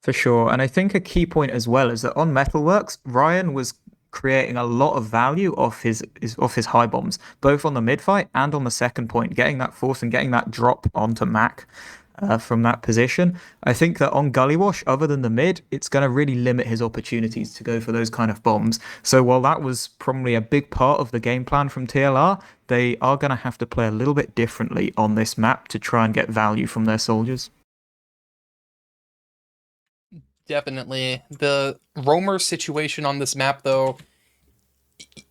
For sure, and I think a key point as well is that on Metalworks, Ryan was creating a lot of value off his high bombs, both on the mid fight and on the second point, getting that force and getting that drop onto Mac from that position. I think that on Gullywash, other than the mid, it's going to really limit his opportunities to go for those kind of bombs. So while that was probably a big part of the game plan from TLR, they are going to have to play a little bit differently on this map to try and get value from their soldiers. Definitely. The roamer situation on this map, though,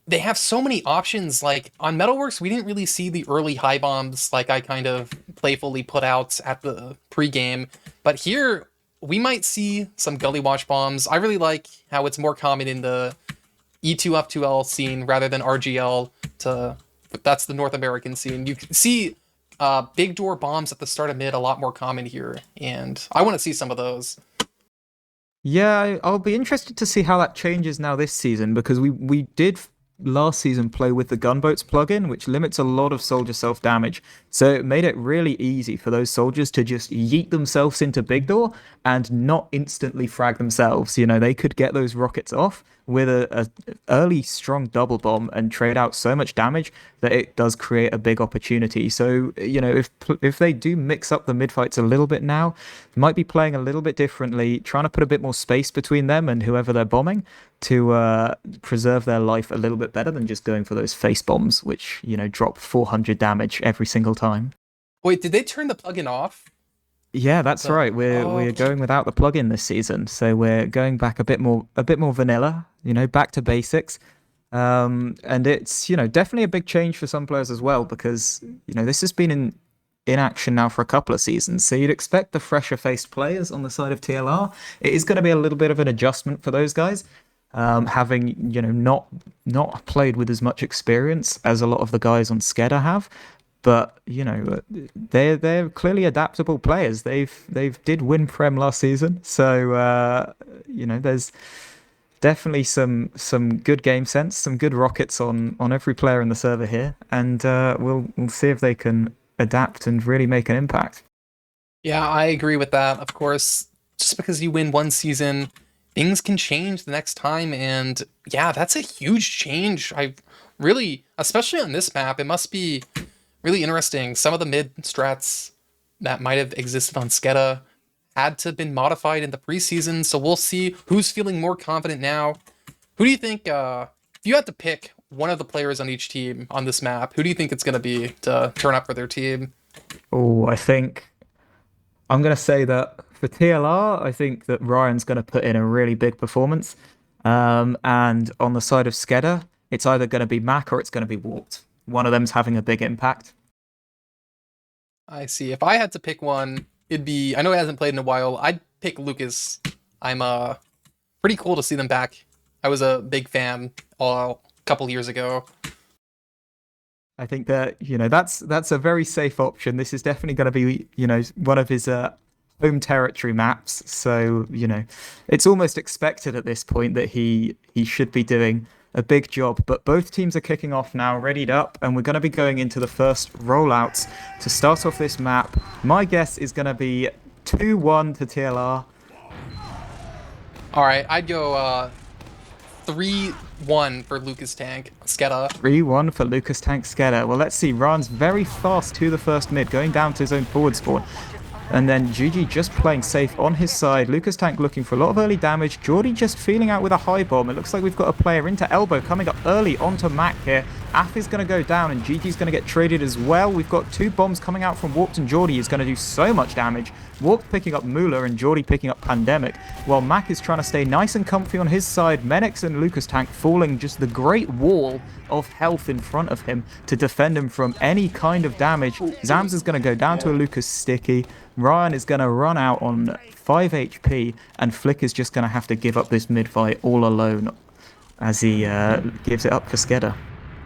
they have so many options. Like on Metalworks, we didn't really see the early high bombs like I kind of playfully put out at the pregame. But here, we might see some Gullywash bombs. I really like how it's more common in the ETF2L scene rather than RGL. That's the North American scene. You can see big door bombs at the start of mid a lot more common here, and I want to see some of those. Yeah, I'll be interested to see how that changes now this season, because we did last season play with the gunboats plugin, which limits a lot of soldier self-damage. So it made it really easy for those soldiers to just yeet themselves into big door and not instantly frag themselves. They could get those rockets off with a early strong double bomb and trade out so much damage that it does create a big opportunity. So, if they do mix up the mid fights a little bit now, might be playing a little bit differently, trying to put a bit more space between them and whoever they're bombing to preserve their life a little bit better than just going for those face bombs, which, drop 400 damage every single time. Wait, did they turn the plugin off? Yeah, that's So, right. We're going without the plugin this season, so we're going back a bit more vanilla, back to basics. And it's, definitely a big change for some players as well because, this has been in action now for a couple of seasons. So you'd expect the fresher faced players on the side of TLR. It is going to be a little bit of an adjustment for those guys, having, not played with as much experience as a lot of the guys on SKEDDA have. But they're clearly adaptable players. They've did win Prem last season, so there's definitely some good game sense, some good rockets on every player in the server here, and we'll see if they can adapt and really make an impact. yeah, I agree with that. Of course, just because you win one season, things can change the next time. And yeah, that's a huge change. I really, especially on this map, it must be really interesting. Some of the mid strats that might have existed on SKEDDA had to have been modified in the preseason. So we'll see who's feeling more confident now. Who do you think, if you had to pick one of the players on each team on this map, who do you think it's going to be to turn up for their team? Oh, I think I'm going to say that for TLR, I think that Ryan's going to put in a really big performance. And on the side of SKEDDA, it's either going to be Mac or it's going to be Warped. One of them's having a big impact. I see. If I had to pick one, it'd be, I know he hasn't played in a while. I'd pick Lucas. I'm pretty cool to see them back. I was a big fan a couple years ago. I think that, that's a very safe option. This is definitely going to be, one of his home territory maps. So, it's almost expected at this point that he should be doing a big job. But both teams are kicking off now, readied up, and we're going to be going into the first rollouts to start off this map. My guess is going to be 2-1 to TLR. All right, I'd go 3-1 for Lucas Tank, SKEDDA. 3-1 for Lucas Tank SKEDDA. Well, let's see. Ran's very fast to the first mid, going down to his own forward spawn. And then GG just playing safe on his side. Lucas Tank looking for a lot of early damage. Geordie just feeling out with a high bomb. It looks like we've got a player into elbow coming up early onto Mac here. Af is going to go down and GG's going to get traded as well. We've got two bombs coming out from Warped, and Geordie is going to do so much damage. Warped picking up Moolah and Geordie picking up Pandemic, while Mac is trying to stay nice and comfy on his side. Menix and Lucas Tank falling just the great wall of health in front of him to defend him from any kind of damage. Zams is going to go down to a Lucas Sticky. Ryan is going to run out on 5 HP, and Flick is just going to have to give up this mid-fight all alone as he gives it up for SKEDDA.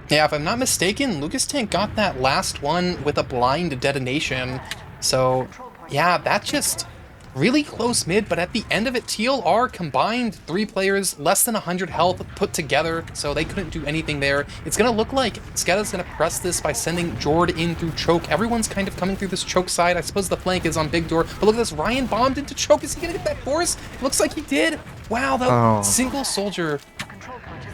Yeah, if I'm not mistaken, Lucas Tank got that last one with a blind detonation. So, yeah, that's just really close mid, but at the end of it, TLR combined 3 players, less than 100 health put together, so they couldn't do anything there. It's going to look like SKEDDA's going to press this by sending Jord in through choke. Everyone's kind of coming through this choke side. I suppose the flank is on big door, but look at this. Ryan bombed into choke. Is he going to get that force? Looks like he did. Wow, that single soldier.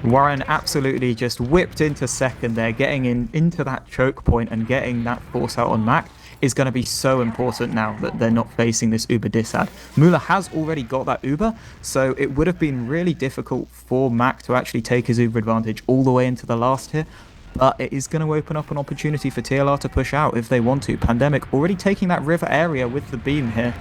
Warren absolutely just whipped into second there, getting into that choke point and getting that force out on Mac is going to be so important now that they're not facing this Uber disad. Moolah has already got that Uber, so it would have been really difficult for Mac to actually take his Uber advantage all the way into the last here. But it is going to open up an opportunity for TLR to push out if they want to. Pandemic already taking that river area with the beam here.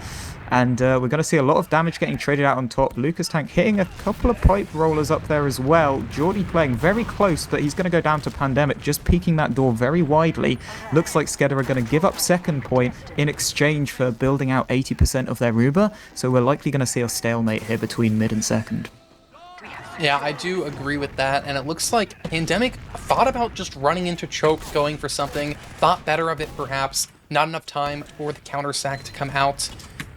And we're going to see a lot of damage getting traded out on top. Lucas Tank hitting a couple of pipe rollers up there as well. Geordie playing very close, but he's going to go down to Pandemic, just peeking that door very widely. Looks like SKEDDA are going to give up second point in exchange for building out 80% of their Uber. So we're likely going to see a stalemate here between mid and second. Yeah, I do agree with that, and it looks like Pandemic thought about just running into choke, going for something, thought better of it perhaps, not enough time for the counter sack to come out.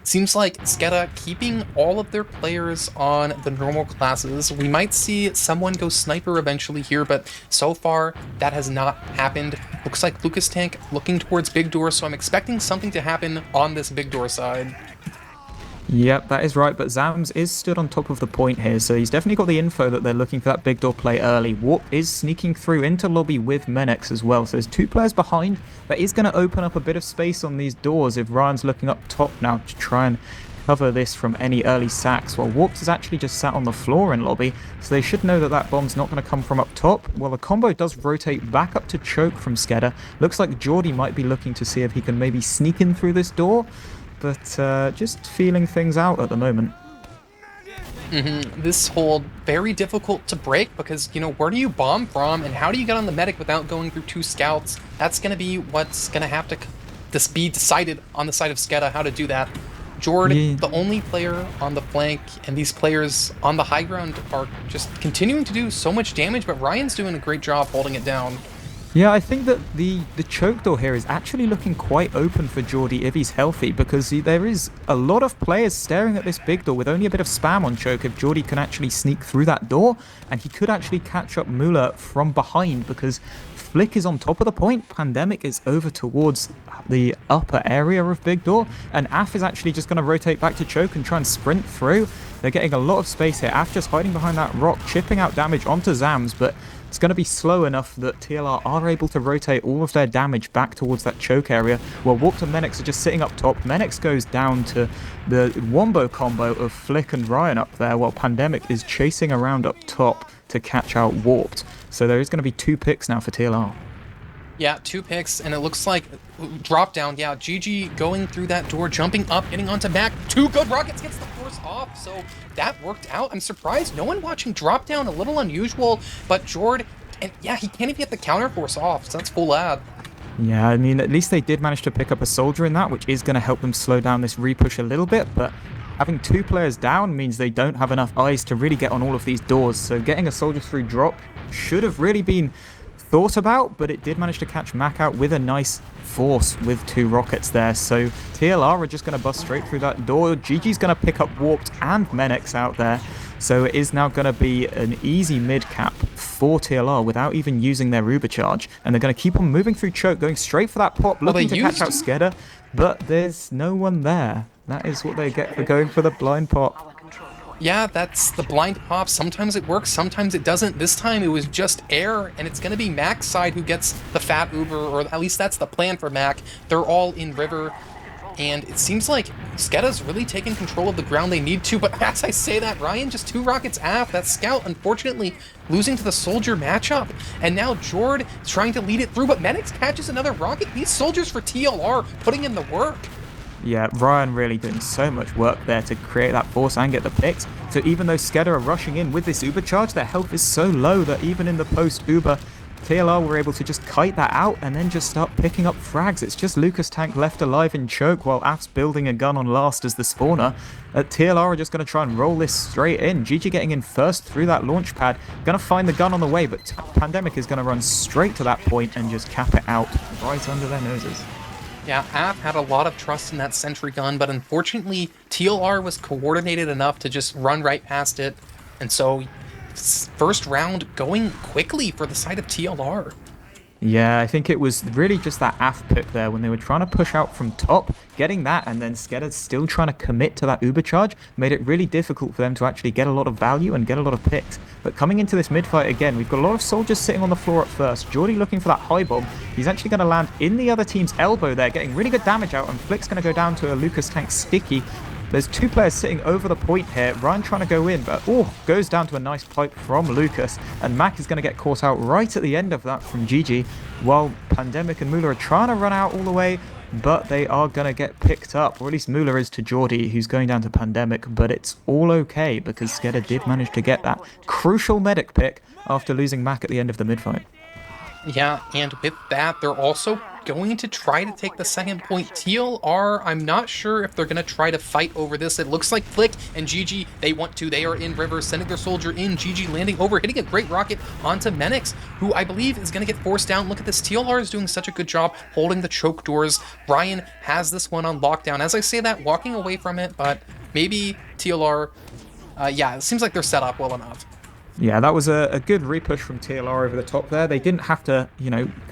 Seems like SKEDDA keeping all of their players on the normal classes. We might see someone go sniper eventually here, but so far that has not happened. Looks like Lucas Tank looking towards big door, so I'm expecting something to happen on this big door side. Yep, that is right, but Zams is stood on top of the point here, so he's definitely got the info that they're looking for that big door play early. Warp is sneaking through into lobby with Menex as well, so there's 2 players behind. That is going to open up a bit of space on these doors if Ryan's looking up top now to try and cover this from any early sacks, while Warped is actually just sat on the floor in lobby, so they should know that that bomb's not going to come from up top. Well, the combo does rotate back up to choke from SKEDDA. Looks like Geordie might be looking to see if he can maybe sneak in through this door. but just feeling things out at the moment. This hold, very difficult to break because, you know, where do you bomb from and how do you get on the medic without going through 2 scouts? That's going to be what's going to have to be decided on the side of SKEDDA, how to do that. Jord, the only player on the flank, and these players on the high ground are just continuing to do so much damage, but Ryan's doing a great job holding it down. Yeah, I think that the choke door here is actually looking quite open for Jordy if he's healthy, because there is a lot of players staring at this big door with only a bit of spam on choke if Jordy can actually sneak through that door, and he could actually catch up Muller from behind because Flick is on top of the point, Pandemic is over towards the upper area of big door, and Af is actually just going to rotate back to choke and try and sprint through. They're getting a lot of space here. Af just hiding behind that rock, chipping out damage onto Zams, but it's going to be slow enough that TLR are able to rotate all of their damage back towards that choke area, while Warped and Menix are just sitting up top. Menix goes down to the wombo combo of Flick and Ryan up there, while Pandemic is chasing around up top to catch out Warped. So there is going to be 2 picks now for TLR. Yeah, 2 picks, and it looks like drop down. Yeah, GG going through that door, jumping up, getting onto Mac. 2 good rockets, gets the force off, so that worked out. I'm surprised no one watching drop down, a little unusual, but Jord, and yeah, he can't even get the counter force off, so that's full ad. Yeah, I mean, at least they did manage to pick up a soldier in that, which is going to help them slow down this repush a little bit, but having 2 players down means they don't have enough eyes to really get on all of these doors, so getting a soldier through drop should have really been thought about, but it did manage to catch Mac out with a nice force with 2 rockets there. So TLR are just going to bust straight through that door. GG's going to pick up Warped and Menix out there. So it is now going to be an easy mid cap for TLR without even using their Uber charge. And they're going to keep on moving through choke, going straight for that pop, looking to catch out SKEDDA, but there's no one there. That is what they get for going for the blind pop. Yeah, that's the blind pop. Sometimes it works, sometimes it doesn't. This time it was just air, and it's going to be Mac's side who gets the fat Uber, or at least that's the plan for Mac. They're all in river, and it seems like SKEDDA's really taking control of the ground they need to, but as I say that, Ryan just 2 rockets aft. That scout, unfortunately, losing to the soldier matchup, and now Jord is trying to lead it through, but Menix catches another rocket. These soldiers for TLR putting in the work. Yeah, Ryan really doing so much work there to create that force and get the picks. So even though SKEDDA are rushing in with this Uber charge, their health is so low that even in the post-Uber, TLR were able to just kite that out and then just start picking up frags. It's just Lucas Tank left alive in choke while Af's building a gun on last as the spawner. TLR are just going to try and roll this straight in. GG getting in first through that launch pad. Going to find the gun on the way, but Pandemic is going to run straight to that point and just cap it out right under their noses. Yeah, Af had a lot of trust in that sentry gun, but unfortunately, TLR was coordinated enough to just run right past it. And so, first round going quickly for the side of TLR. Yeah, I think it was really just that AF pick there when they were trying to push out from top, getting that, and then SKEDDA still trying to commit to that Uber charge made it really difficult for them to actually get a lot of value and get a lot of picks. But coming into this mid fight again, we've got a lot of soldiers sitting on the floor at first. Jordy looking for that high bomb. He's actually going to land in the other team's elbow there, getting really good damage out, and Flick's going to go down to a Lucas Tank sticky. There's 2 players sitting over the point here. Ryan trying to go in, but goes down to a nice pipe from Lucas. And Mac is going to get caught out right at the end of that from GG, while Pandemic and Muller are trying to run out all the way, but they are going to get picked up, or at least Muller is to Jordy, who's going down to Pandemic. But it's all okay because SKEDDA did manage to get that crucial medic pick after losing Mac at the end of the mid-fight. Yeah, and with that, they're also going to try to take the second point. TLR, I'm not sure if they're going to try to fight over this. It looks like Flick and GG, they want to. They are in river, sending their soldier in. GG landing over, hitting a great rocket onto Menix, who I believe is going to get forced down. Look at this. TLR is doing such a good job holding the choke doors. Ryan has this one on lockdown. As I say that, walking away from it, but maybe TLR, yeah, it seems like they're set up well enough. Yeah, that was a good repush from TLR over the top there. They didn't have to,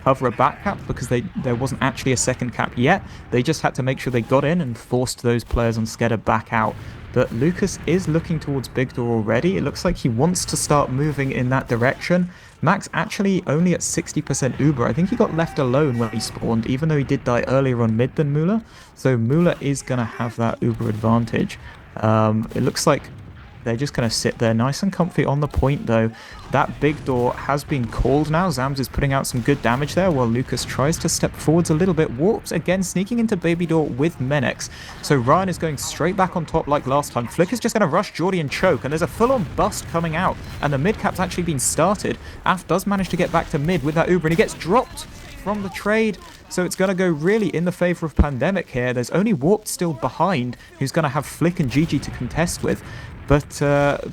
cover a back cap because there wasn't actually a second cap yet. They just had to make sure they got in and forced those players on SKEDDA back out. But Lucas is looking towards Big Door already. It looks like he wants to start moving in that direction. Max actually only at 60% Uber. I think he got left alone when he spawned, even though he did die earlier on mid than Muller. So Muller is going to have that Uber advantage. It looks like They're just going to sit there nice and comfy on the point, though. That big door has been called now. Zams is putting out some good damage there while Lucas tries to step forwards a little bit. Warps again, sneaking into baby door with Menex. So Ryan is going straight back on top like last time. Flick is just going to rush Geordie and choke, and there's a full-on bust coming out, and the mid cap's actually been started. Af does manage to get back to mid with that Uber, and he gets dropped from the trade. So it's going to go really in the favour of Pandemic here. There's only Warped still behind, who's going to have Flick and GG to contest with. But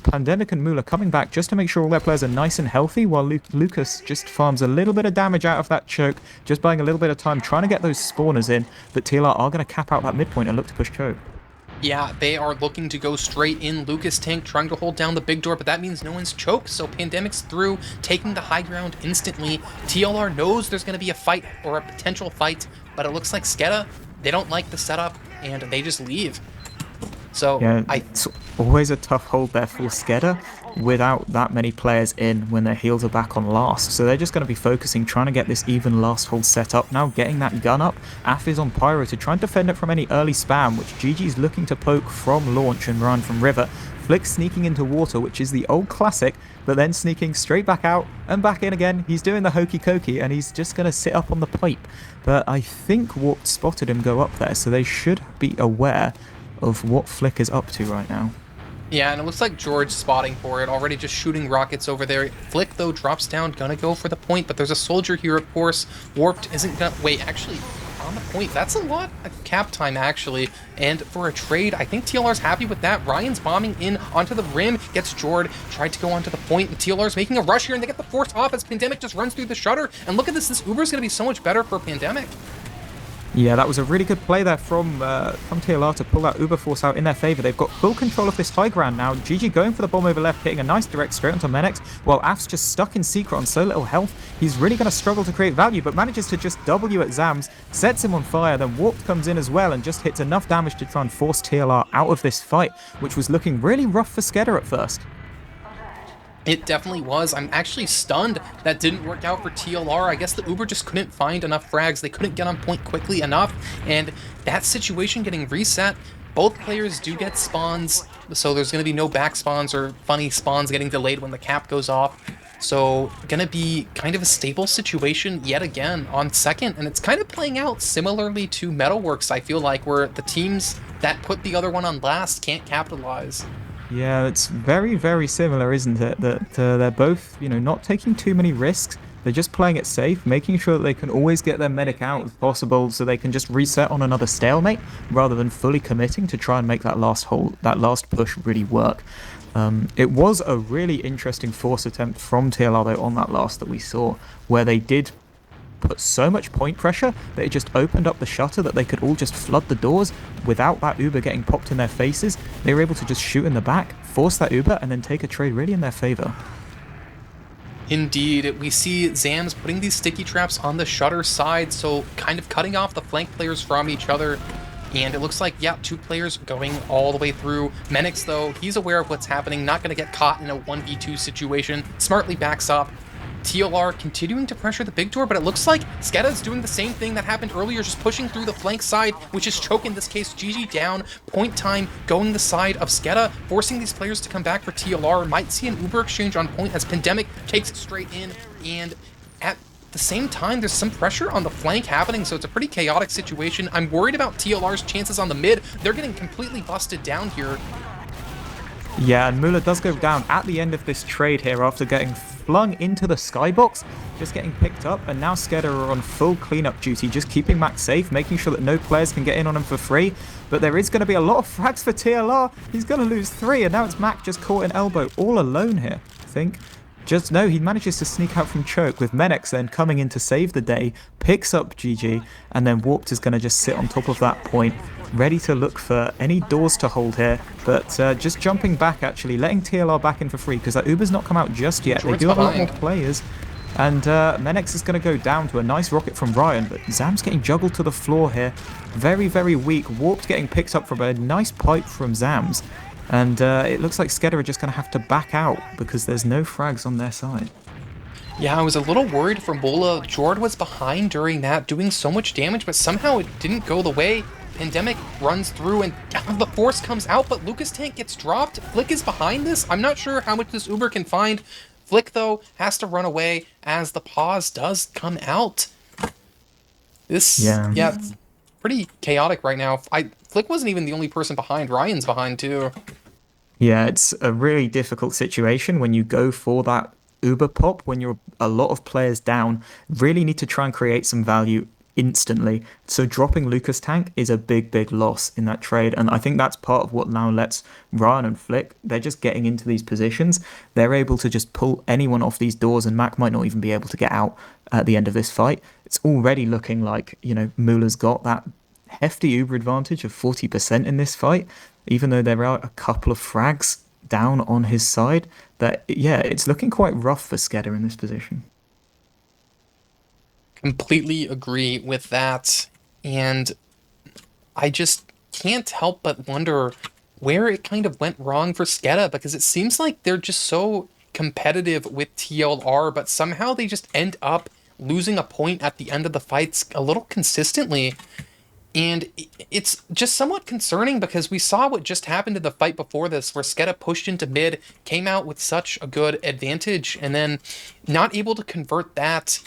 Pandemic and Mula coming back just to make sure all their players are nice and healthy, while Lucas just farms a little bit of damage out of that choke, just buying a little bit of time, trying to get those spawners in. But TLR are going to cap out that midpoint and look to push choke. Yeah, they are looking to go straight in. Lucas Tank trying to hold down the big door, but that means no one's choked, so Pandemic's through, taking the high ground instantly. TLR knows there's going to be a fight, or a potential fight, but it looks like SKEDDA, they don't like the setup, and they just leave. So yeah, it's always a tough hold there for SKEDDA without that many players in when their heals are back on last. So they're just going to be focusing, trying to get this even last hold set up. Now getting that gun up, Af is on Pyro to try and defend it from any early spam, which GG's looking to poke from launch and run from river. Flick sneaking into water, which is the old classic, but then sneaking straight back out and back in again. He's doing the hokey cokey, and he's just going to sit up on the pipe. But I think Warped spotted him go up there, so they should be aware of what Flick is up to right now. Yeah, and it looks like George spotting for it, already just shooting rockets over there. Flick, though, drops down, gonna go for the point, but there's a soldier here, of course. Warped isn't gonna... Wait, actually, on the point, that's a lot of cap time, actually. And for a trade, I think TLR's happy with that. Ryan's bombing in onto the rim, gets Jord, tried to go onto the point, and TLR's making a rush here, and they get the force off as Pandemic just runs through the shutter. And look at this Uber's gonna be so much better for Pandemic. Yeah, that was a really good play there from TLR to pull that Uber force out in their favour. They've got full control of this high ground now. GG going for the bomb over left, hitting a nice direct straight onto Menex, while Af's just stuck in secret on so little health. He's really going to struggle to create value, but manages to just W at Zams, sets him on fire, then Warped comes in as well and just hits enough damage to try and force TLR out of this fight, which was looking really rough for SKEDDA at first. It definitely was. I'm actually stunned that didn't work out for TLR. I guess the Uber just couldn't find enough frags. They couldn't get on point quickly enough, and that situation getting reset. Both players do get spawns, so there's going to be no back spawns or funny spawns getting delayed when the cap goes off. So going to be kind of a stable situation yet again on second, and it's kind of playing out similarly to Metalworks, I feel like, where the teams that put the other one on last can't capitalize. Yeah, it's very, very similar, isn't it? That they're both, not taking too many risks. They're just playing it safe, making sure that they can always get their medic out if possible, so they can just reset on another stalemate rather than fully committing to try and make that last push really work. It was a really interesting force attempt from TLR though on that last that we saw, where they did put so much point pressure that it just opened up the shutter that they could all just flood the doors without that Uber getting popped in their faces. They were able to just shoot in the back, force that Uber, and then take a trade really in their favor. Indeed, we see Zams putting these sticky traps on the shutter side, so kind of cutting off the flank players from each other. And it looks like, yeah, two players going all the way through. Menex, though, he's aware of what's happening, not going to get caught in a 1v2 situation, smartly backs up. TLR continuing to pressure the big door, but it looks like SKEDDA's doing the same thing that happened earlier, just pushing through the flank side, which is choke in this case. GG down, point time going the side of SKEDDA, forcing these players to come back for TLR. Might see an Uber exchange on point as Pandemic takes it straight in, and at the same time, there's some pressure on the flank happening, so it's a pretty chaotic situation. I'm worried about TLR's chances on the mid. They're getting completely busted down here. Yeah, and Mula does go down at the end of this trade here after getting flung into the skybox, just getting picked up, and now SKEDDA are on full cleanup duty, just keeping Max safe, making sure that no players can get in on him for free. But there is going to be a lot of frags for TLR. He's going to lose 3, and now it's Mac just caught in elbow all alone here, I think. Just no, he manages to sneak out from choke with Menex then coming in to save the day, picks up GG, and then Warped is going to just sit on top of that point, ready to look for any doors to hold here, but just jumping back actually, letting TLR back in for free, because that Uber's not come out just yet. They do have a lot more players, and Menex is going to go down to a nice rocket from Ryan, but Zam's getting juggled to the floor here. Very, very weak. Warped getting picked up from a nice pipe from Zams, and it looks like SKEDDA are just going to have to back out because there's no frags on their side. Yeah, I was a little worried for Mola. Jord was behind during that, doing so much damage, but somehow it didn't go the way Pandemic runs through and the force comes out, but Lucas Tank gets dropped. Flick is behind this. I'm not sure how much this Uber can find. Flick, though, has to run away as the pause does come out. Yeah, it's pretty chaotic right now. Flick wasn't even the only person behind. Ryan's behind, too. Yeah, it's a really difficult situation when you go for that Uber pop, when you're a lot of players down, really need to try and create some value instantly. So dropping Lucas Tank is a big, big loss in that trade. And I think that's part of what now lets Ryan and Flick, they're just getting into these positions. They're able to just pull anyone off these doors, and Mac might not even be able to get out at the end of this fight. It's already looking like, Mula's got that hefty Uber advantage of 40% in this fight, even though there are a couple of frags down on his side. It's looking quite rough for SKEDDA in this position. Completely agree with that, and I just can't help but wonder where it kind of went wrong for SKEDDA, because it seems like they're just so competitive with TLR, but somehow they just end up losing a point at the end of the fights a little consistently. And it's just somewhat concerning, because we saw what just happened in the fight before this, where SKEDDA pushed into mid, came out with such a good advantage, and then not able to convert that.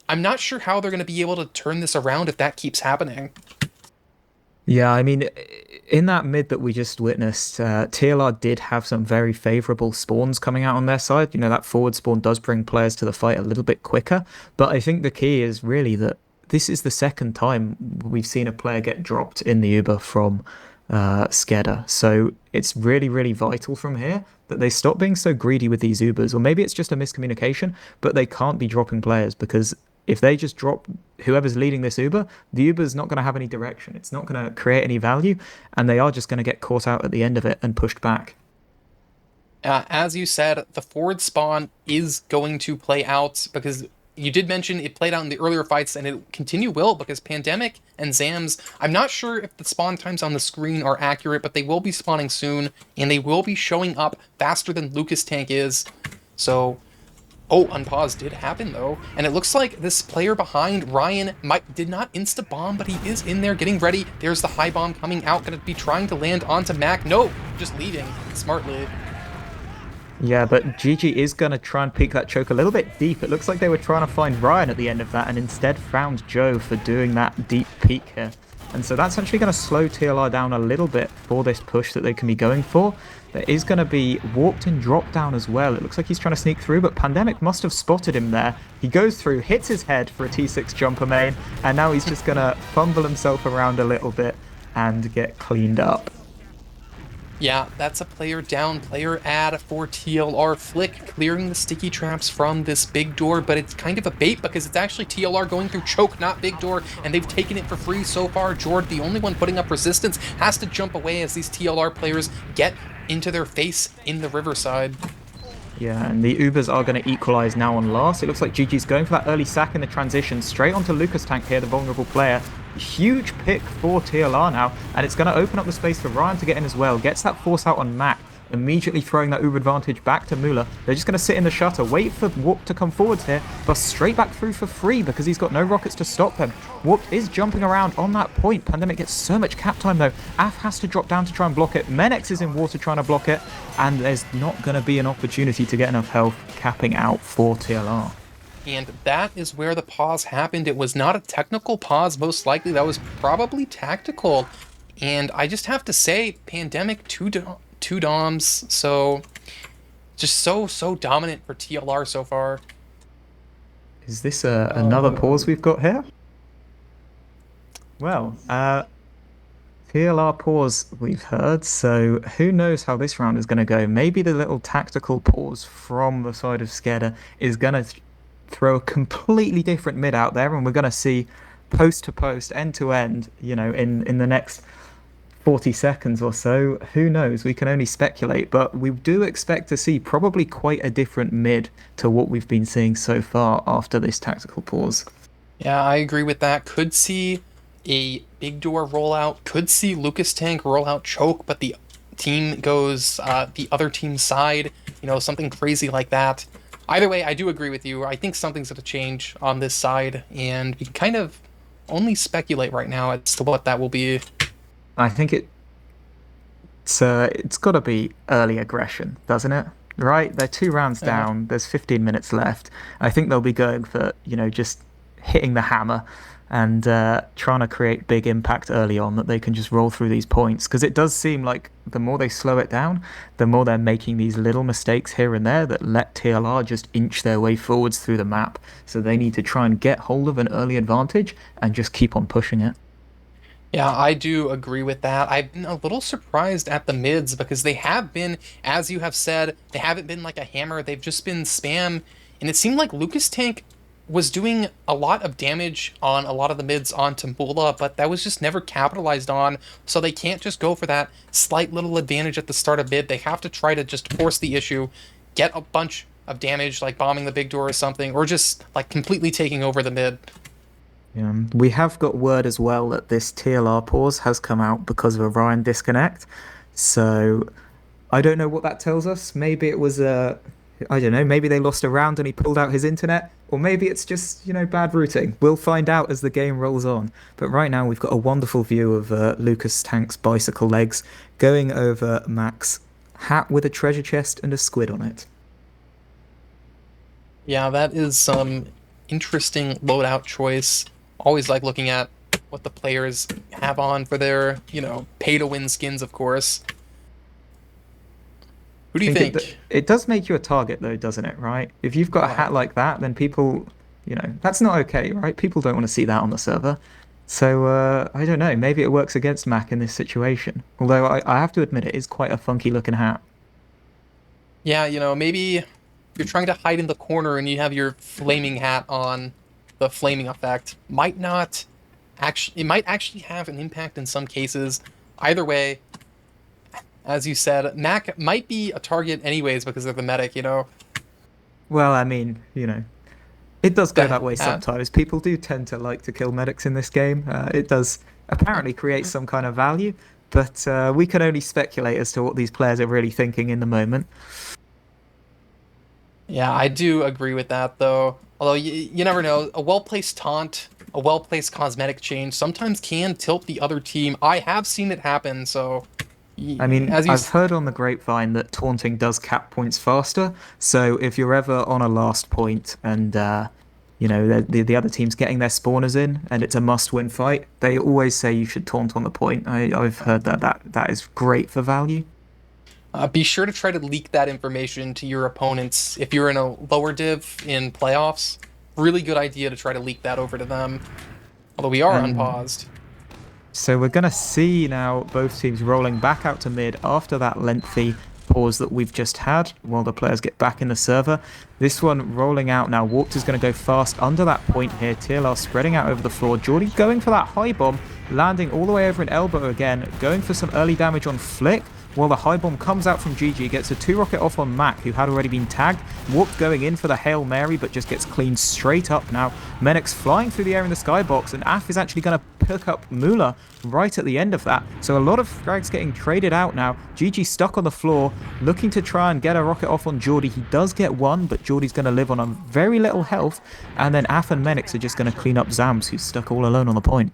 I'm not sure how they're going to be able to turn this around if that keeps happening. Yeah, I mean, in that mid that we just witnessed, TLR did have some very favorable spawns coming out on their side. That forward spawn does bring players to the fight a little bit quicker. But I think the key is really that this is the second time we've seen a player get dropped in the Uber from SKEDDA. So it's really, really vital from here that they stop being so greedy with these Ubers. Or maybe it's just a miscommunication, but they can't be dropping players, because if they just drop whoever's leading this Uber, the Uber's not going to have any direction. It's not going to create any value, and they are just going to get caught out at the end of it and pushed back. As you said, the forward spawn is going to play out, because you did mention it played out in the earlier fights, and it will, because Pandemic and Zams, I'm not sure if the spawn times on the screen are accurate, but they will be spawning soon, and they will be showing up faster than Lucas Tank is. So, Unpause did happen, though, and it looks like this player behind Ryan did not insta-bomb, but he is in there getting ready. There's the high bomb coming out, going to be trying to land onto Mac. No, just leaving smartly. Yeah, but GG is going to try and peek that choke a little bit deep. It looks like they were trying to find Ryan at the end of that, and instead found Joe for doing that deep peek here. And so that's actually going to slow TLR down a little bit for this push that they can be going for. There is going to be warped in drop down as well. It looks like he's trying to sneak through, but Pandemic must have spotted him there. He goes through, hits his head for a T6 jumper main, and now he's just going to fumble himself around a little bit and get cleaned up. Yeah, that's a player down, player add for TLR. Flick clearing the sticky traps from this big door, but it's kind of a bait, because it's actually TLR going through choke, not big door, and they've taken it for free so far. Jord, the only one putting up resistance, has to jump away as these TLR players get into their face in the Riverside. Yeah, and the Ubers are going to equalize now on last. It looks like GG's going for that early sack in the transition, straight onto Lucas Tank here, the vulnerable player. Huge pick for TLR now, and it's going to open up the space for Ryan to get in as well. Gets that force out on Mac, immediately throwing that Uber advantage back to Mula. They're just going to sit in the shutter, wait for Warp to come forwards here, but straight back through for free, because he's got no rockets to stop them. Warp is jumping around on that point. Pandemic gets so much cap time though. Af has to drop down to try and block it. Menex is in water trying to block it, and there's not going to be an opportunity to get enough health, capping out for TLR. And that is where the pause happened. It was not a technical pause, most likely. That was probably tactical. And I just have to say, Pandemic, two doms, so just so dominant for TLR so far. Is this another pause we've got here? Well, TLR pause we've heard, so who knows how this round is going to go. Maybe the little tactical pause from the side of SKEDDA is going to throw a completely different mid out there, and we're going to see post to post, end to end, in the next 40 seconds or so. Who knows? We can only speculate, but we do expect to see probably quite a different mid to what we've been seeing so far after this tactical pause. Yeah, I agree with that. Could see a big door rollout, could see Lucas Tank rollout choke, but the team goes the other team's side, something crazy like that. Either way, I do agree with you. I think something's going to change on this side, and we can kind of only speculate right now as to what that will be. I think it's got to be early aggression, doesn't it? Right? They're 2 rounds down. There's 15 minutes left. I think they'll be going for, just hitting the hammer and trying to create big impact early on that they can just roll through these points. Because it does seem like the more they slow it down, the more they're making these little mistakes here and there that let TLR just inch their way forwards through the map. So they need to try and get hold of an early advantage and just keep on pushing it. Yeah, I do agree with that. I've been a little surprised at the mids because they have been, as you have said, they haven't been like a hammer. They've just been spam. And it seemed like Lucas Tank was doing a lot of damage on a lot of the mids onto Mula, but that was just never capitalized on. So they can't just go for that slight little advantage at the start of mid. They have to try to just force the issue, get a bunch of damage, like bombing the big door or something, or just like completely taking over the mid. We have got word as well that this TLR pause has come out because of a Ryan disconnect. So I don't know what that tells us. Maybe it was I don't know, maybe they lost a round and he pulled out his internet, or maybe it's just, bad routing. We'll find out as the game rolls on. But right now we've got a wonderful view of Lucas Tank's bicycle legs going over Mac's hat with a treasure chest and a squid on it. Yeah, that is some interesting loadout choice. Always like looking at what the players have on for their, pay-to-win skins, of course. Who do you think? It does make you a target, though, doesn't it, right? If you've got a hat like that, then people, that's not okay, right? People don't want to see that on the server. So, I don't know, maybe it works against Mac in this situation. Although, I have to admit, it is quite a funky-looking hat. Yeah, maybe you're trying to hide in the corner and you have your flaming hat on. The flaming effect might actually have an impact in some cases. Either way, as you said, Mac might be a target anyways because of the medic, Well, I mean, it does go that way sometimes. People do tend to like to kill medics in this game. It does apparently create some kind of value, but we can only speculate as to what these players are really thinking in the moment. Yeah, I do agree with that, though. Although, you never know. A well-placed taunt, a well-placed cosmetic change sometimes can tilt the other team. I have seen it happen, so... I mean, I've heard on the grapevine that taunting does cap points faster, so if you're ever on a last point and, the other team's getting their spawners in and it's a must-win fight, they always say you should taunt on the point. I've heard that is great for value. Be sure to try to leak that information to your opponents if you're in a lower div in playoffs. Really good idea to try to leak that over to them. Although we are unpaused. So we're going to see now both teams rolling back out to mid after that lengthy pause that we've just had while the players get back in the server. This one rolling out now. Warped is going to go fast under that point here. TLR spreading out over the floor. Geordie going for that high bomb, landing all the way over an elbow again, going for some early damage on Flick. While the high bomb comes out from GG, gets a 2-rocket off on Mac, who had already been tagged. Warped going in for the Hail Mary, but just gets cleaned straight up now. Menek's flying through the air in the skybox, and Af is actually going to pick up Mula right at the end of that. So a lot of frags getting traded out now. GG stuck on the floor, looking to try and get a rocket off on Geordie. He does get one, but Geordie's going to live on a very little health. And then Af and Meneks are just going to clean up Zams, who's stuck all alone on the point.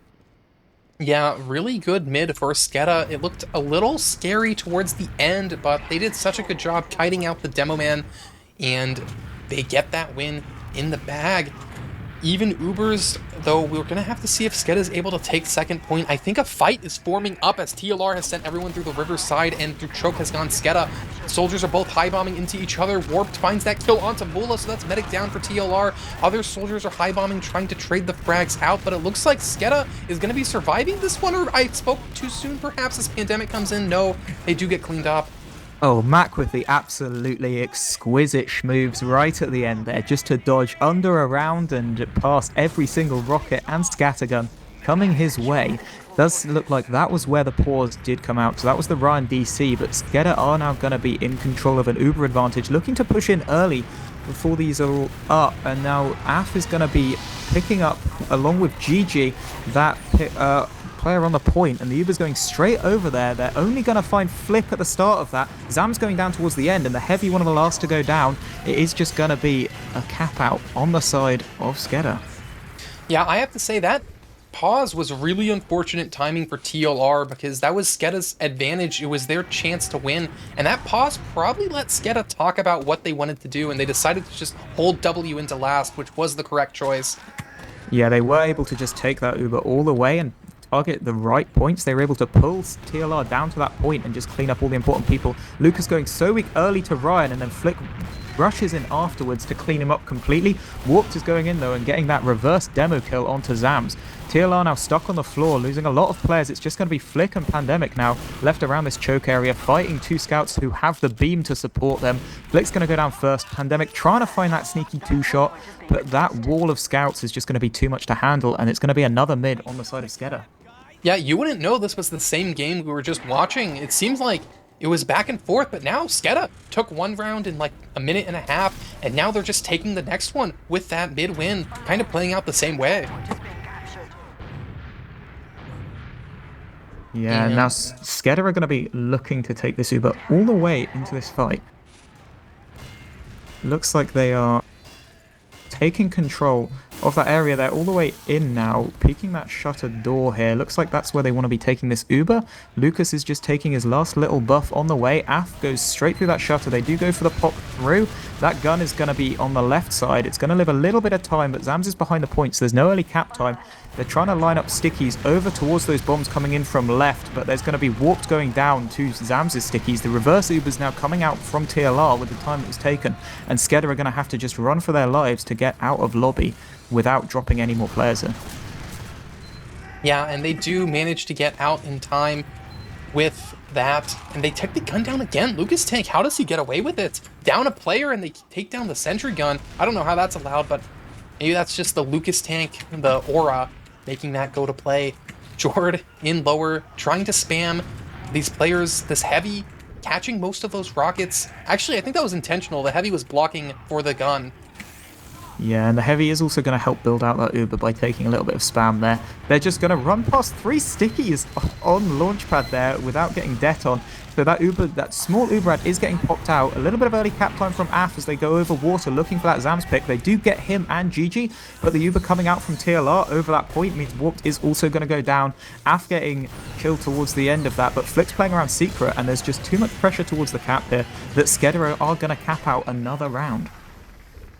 Yeah, really good mid for SKEDDA. It looked a little scary towards the end, but they did such a good job kiting out the Demo Man, and they get that win in the bag. Even Ubers, though, we're going to have to see if SKEDDA is able to take second point. I think a fight is forming up as TLR has sent everyone through the riverside and through choke has gone SKEDDA. Soldiers are both high-bombing into each other. Warped finds that kill onto Mula, so that's medic down for TLR. Other soldiers are high-bombing, trying to trade the frags out, but it looks like SKEDDA is going to be surviving this one, or I spoke too soon perhaps as Pandemic comes in. No, they do get cleaned up. Oh, Mac with the absolutely exquisite schmoves right at the end there, just to dodge under, around, and past every single rocket and scattergun coming his way. Does look like that was where the pause did come out, so that was the Ryan DC, but SKEDDA are now going to be in control of an Uber advantage, looking to push in early before these are all up, and now Af is going to be picking up, along with GG, that player on the point, and the Uber's going straight over there. They're only going to find Flip at the start of that. Zam's going down towards the end, and the Heavy, one of the last to go down. It is just going to be a cap out on the side of SKEDDA. Yeah, I have to say that pause was really unfortunate timing for TLR because that was SKEDDA's advantage. It was their chance to win, and that pause probably let SKEDDA talk about what they wanted to do, and they decided to just hold W into last, which was the correct choice. Yeah, they were able to just take that Uber all the way and target the right points. They were able to pull TLR down to that point and just clean up all the important people. Lucas going so weak early to Ryan, and then Flick rushes in afterwards to clean him up completely. Warped is going in though and getting that reverse demo kill onto Zams. TLR now stuck on the floor, losing a lot of players. It's just going to be Flick and Pandemic now left around this choke area, fighting two scouts who have the beam to support them. Flick's going to go down first. Pandemic trying to find that sneaky two-shot, but that wall of scouts is just going to be too much to handle, and it's going to be another mid on the side of SKEDDA. Yeah, you wouldn't know this was the same game we were just watching. It seems like it was back and forth, but now SKEDDA took one round in like a minute and a half, and now they're just taking the next one with that mid win, kind of playing out the same way. Yeah, now SKEDDA are going to be looking to take this Uber all the way into this fight. Looks like they are taking control of that area. They're all the way in now, peeking that shutter door here. Looks like that's where they want to be taking this Uber. Lucas is just taking his last little buff on the way. Af goes straight through that shutter. They do go for the pop through. That gun is going to be on the left side. It's going to live a little bit of time, but Zams is behind the point, so there's no early cap time. They're trying to line up stickies over towards those bombs coming in from left, but there's going to be warped going down to Zams' stickies. The reverse Uber's now coming out from TLR with the time that was taken, and SKEDDA are going to have to just run for their lives to get out of lobby without dropping any more players in. Yeah, and they do manage to get out in time with that, and they take the gun down again. Lucas Tank, how does he get away with it? Down a player and they take down the sentry gun. I don't know how that's allowed, but maybe that's just the Lucas Tank, the aura, making that go to play. Jord in lower, trying to spam these players, this heavy, catching most of those rockets. Actually, I think that was intentional. The heavy was blocking for the gun. Yeah, and the heavy is also going to help build out that Uber by taking a little bit of spam there. They're just going to run past 3 stickies on launchpad there without getting det on. So that Uber, that small Uberad is getting popped out. A little bit of early cap time from Af as they go over water looking for that Zams pick. They do get him and Gigi, but the Uber coming out from TLR over that point means Warped is also going to go down. Af getting killed towards the end of that, but Flick's playing around Secret, and there's just too much pressure towards the cap here that SKEDDA are going to cap out another round.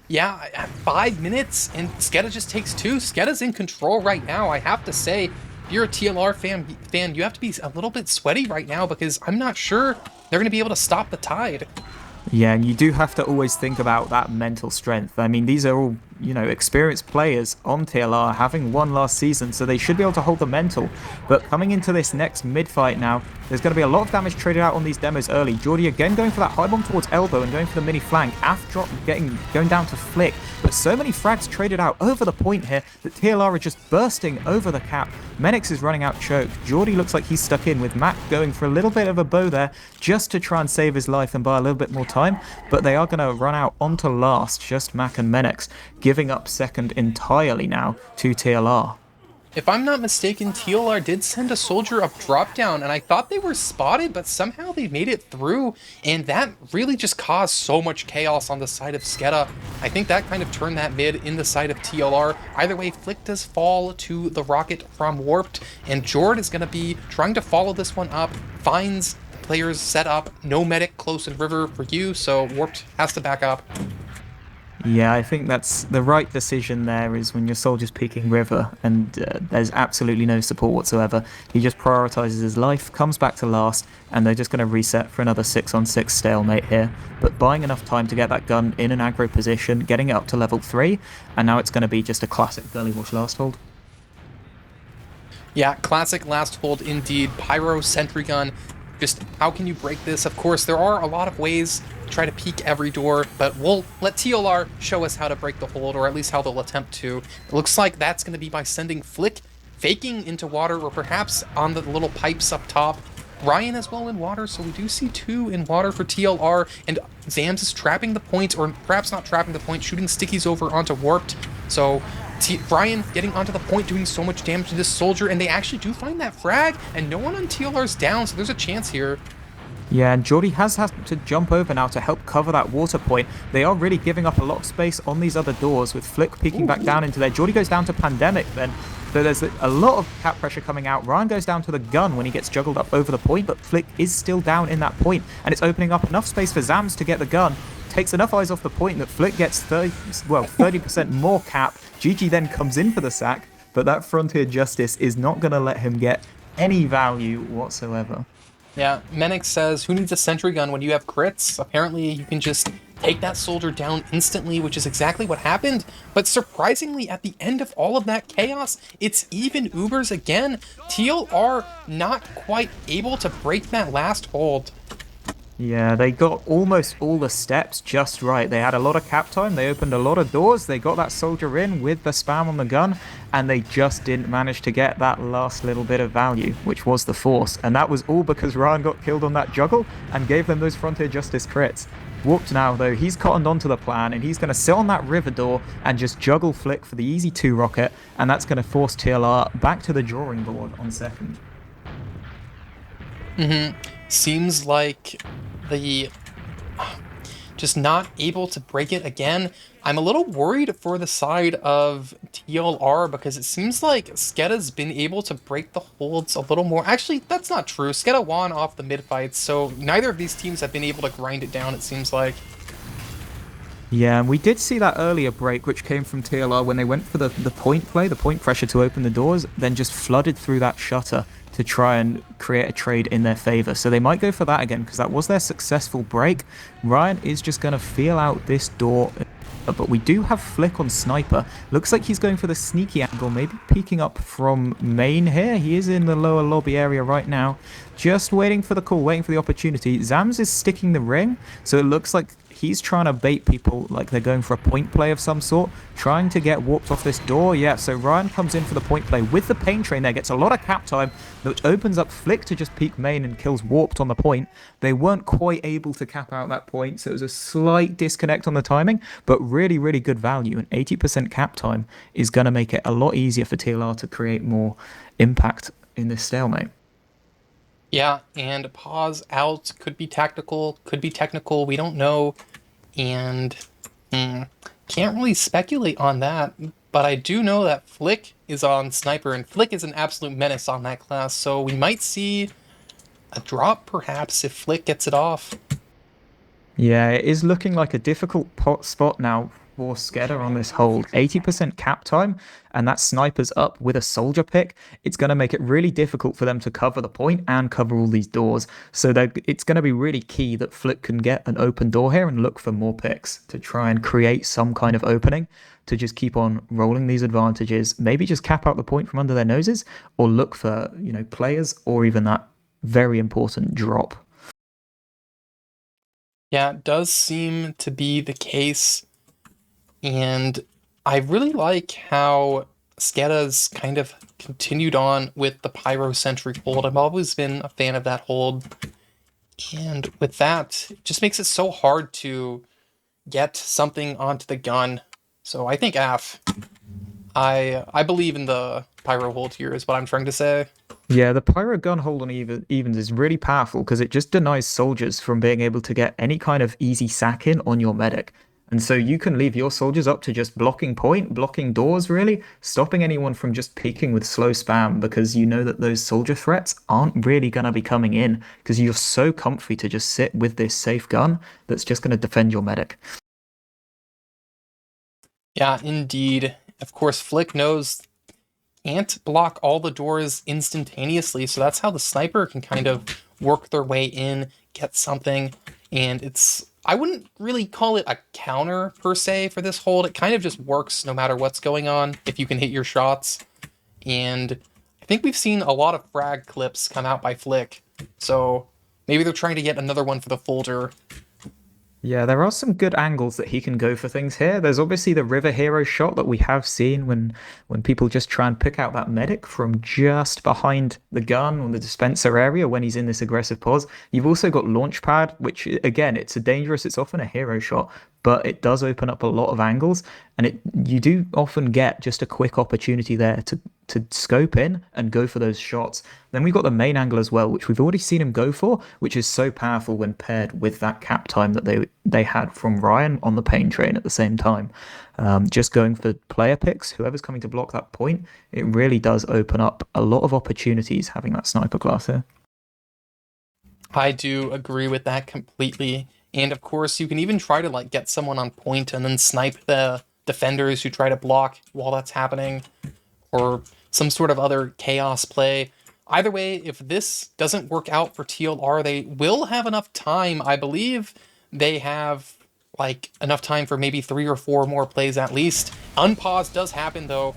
Yeah, at 5 minutes, and SKEDDA just takes 2. SKEDDA's in control right now, I have to say. If you're a TLR fan, you have to be a little bit sweaty right now because I'm not sure they're going to be able to stop the tide. Yeah, and you do have to always think about that mental strength. I mean, these are all, experienced players on TLR having won last season, so they should be able to hold the mental. But coming into this next mid-fight now, there's going to be a lot of damage traded out on these demos early. Geordie again going for that high bomb towards elbow and going for the mini flank. Af drop going down to Flick, but so many frags traded out over the point here that TLR are just bursting over the cap. Menix is running out choke. Geordie looks like he's stuck in with Mac going for a little bit of a bow there just to try and save his life and buy a little bit more time, but they are going to run out onto last, just Mac and Menix, giving up second entirely now to TLR. If I'm not mistaken, TLR did send a soldier up drop down, and I thought they were spotted, but somehow they made it through, and that really just caused so much chaos on the side of SKEDDA. I think that kind of turned that mid in the side of TLR. Either way, Flick does fall to the rocket from Warped, and Jord is going to be trying to follow this one up, finds players set up, no medic close in river for you, so Warped has to back up. Yeah, I think that's the right decision there, is when your soldier's peeking river and there's absolutely no support whatsoever. He just prioritizes his life, comes back to last, and they're just going to reset for another 6-on-6 stalemate here. But buying enough time to get that gun in an aggro position, getting it up to level 3, and now it's going to be just a classic Gullywash last hold. Yeah, classic last hold indeed. Pyro sentry gun. Just how can you break this? Of course, there are a lot of ways to try to peek every door, but we'll let TLR show us how to break the hold, or at least how they'll attempt to. It looks like that's going to be by sending Flick faking into water, or perhaps on the little pipes up top. Ryan as well in water, so we do see 2 in water for TLR, and Zams is trapping the point, or perhaps not trapping the point, shooting stickies over onto Warped. So Ryan getting onto the point, doing so much damage to this soldier, and they actually do find that frag, and no one on TLR's down, so there's a chance here. Yeah, and Geordie has had to jump over now to help cover that water point. They are really giving up a lot of space on these other doors with Flick peeking back down into there. Geordie goes down to Pandemic then. So there's a lot of cap pressure coming out. Ryan goes down to the gun when he gets juggled up over the point, but Flick is still down in that point, and it's opening up enough space for Zams to get the gun. Takes enough eyes off the point that Flick gets 30% more cap. GG then comes in for the sack, but that Frontier Justice is not going to let him get any value whatsoever. Yeah, Menix says, who needs a sentry gun when you have crits? Apparently you can just take that soldier down instantly, which is exactly what happened. But surprisingly, at the end of all of that chaos, it's even Ubers again. TLR not quite able to break that last hold. Yeah, they got almost all the steps just right. They had a lot of cap time, they opened a lot of doors, they got that soldier in with the spam on the gun, and they just didn't manage to get that last little bit of value, which was the force. And that was all because Ryan got killed on that juggle and gave them those Frontier Justice crits. Warped now, though, he's cottoned onto the plan, and he's going to sit on that river door and just juggle Flick for the easy 2 rocket, and that's going to force TLR back to the drawing board on second. Seems like the just not able to break it again. I'm a little worried for the side of TLR because it seems like SKEDDA's been able to break the holds a little more. Actually, that's not true. SKEDDA won off the mid fights, so neither of these teams have been able to grind it down, it seems like. Yeah, and we did see that earlier break, which came from TLR when they went for the point play, the point pressure to open the doors, then just flooded through that shutter to try and create a trade in their favor. So they might go for that again, because that was their successful break. Ryan is just going to feel out this door, but we do have Flick on Sniper. Looks like he's going for the sneaky angle, maybe peeking up from main here. He is in the lower lobby area right now, just waiting for the call, waiting for the opportunity. Zams is sticking the ring, so it looks like he's trying to bait people like they're going for a point play of some sort, trying to get warped off this door. Yeah, so Ryan comes in for the point play with the pain train there, gets a lot of cap time, which opens up Flick to just peek main and kills warped on the point. They weren't quite able to cap out that point, so it was a slight disconnect on the timing, but really, really good value. And 80% cap time is going to make it a lot easier for TLR to create more impact in this stalemate. Yeah, and pause out could be tactical, could be technical, we don't know, and can't really speculate on that, but I do know that Flick is on Sniper, and Flick is an absolute menace on that class, so we might see a drop perhaps if Flick gets it off. Yeah, it is looking like a difficult spot now for SKEDDA on this hold. 80% cap time, and that Sniper's up with a soldier pick. It's going to make it really difficult for them to cover the point and cover all these doors. So it's going to be really key that Flick can get an open door here and look for more picks to try and create some kind of opening to just keep on rolling these advantages. Maybe just cap out the point from under their noses, or look for, players, or even that very important drop. Yeah, it does seem to be the case. And I really like how SKEDDA's kind of continued on with the Pyro-centric hold. I've always been a fan of that hold. And with that, it just makes it so hard to get something onto the gun. So I think AF. I believe in the Pyro hold here is what I'm trying to say. Yeah, the Pyro gun hold on evens is really powerful because it just denies soldiers from being able to get any kind of easy sack in on your medic. And so you can leave your soldiers up to just blocking point, blocking doors really, stopping anyone from just peeking with slow spam, because you know that those soldier threats aren't really going to be coming in because you're so comfy to just sit with this safe gun that's just going to defend your medic. Yeah, indeed. Of course, Flick knows can't block all the doors instantaneously, so that's how the Sniper can kind of work their way in, get something, and I wouldn't really call it a counter per se for this hold. It kind of just works no matter what's going on if you can hit your shots. And I think we've seen a lot of frag clips come out by Flick, so maybe they're trying to get another one for the folder. Yeah, there are some good angles that he can go for things here. There's obviously the River Hero shot that we have seen when people just try and pick out that medic from just behind the gun on the dispenser area when he's in this aggressive pause. You've also got Launchpad, which again, it's often a hero shot, but it does open up a lot of angles, and you do often get just a quick opportunity there to to scope in and go for those shots. Then we've got the main angle as well, which we've already seen him go for, which is so powerful when paired with that cap time that they had from Ryan on the pain train at the same time. Just going for player picks, whoever's coming to block that point, it really does open up a lot of opportunities having that sniper class here. I do agree with that completely. And of course, you can even try to like get someone on point and then snipe the defenders who try to block while that's happening, or some sort of other chaos play. Either way, if this doesn't work out for TLR, they will have enough time. I believe they have like enough time for maybe 3 or 4 more plays at least. Unpause does happen though.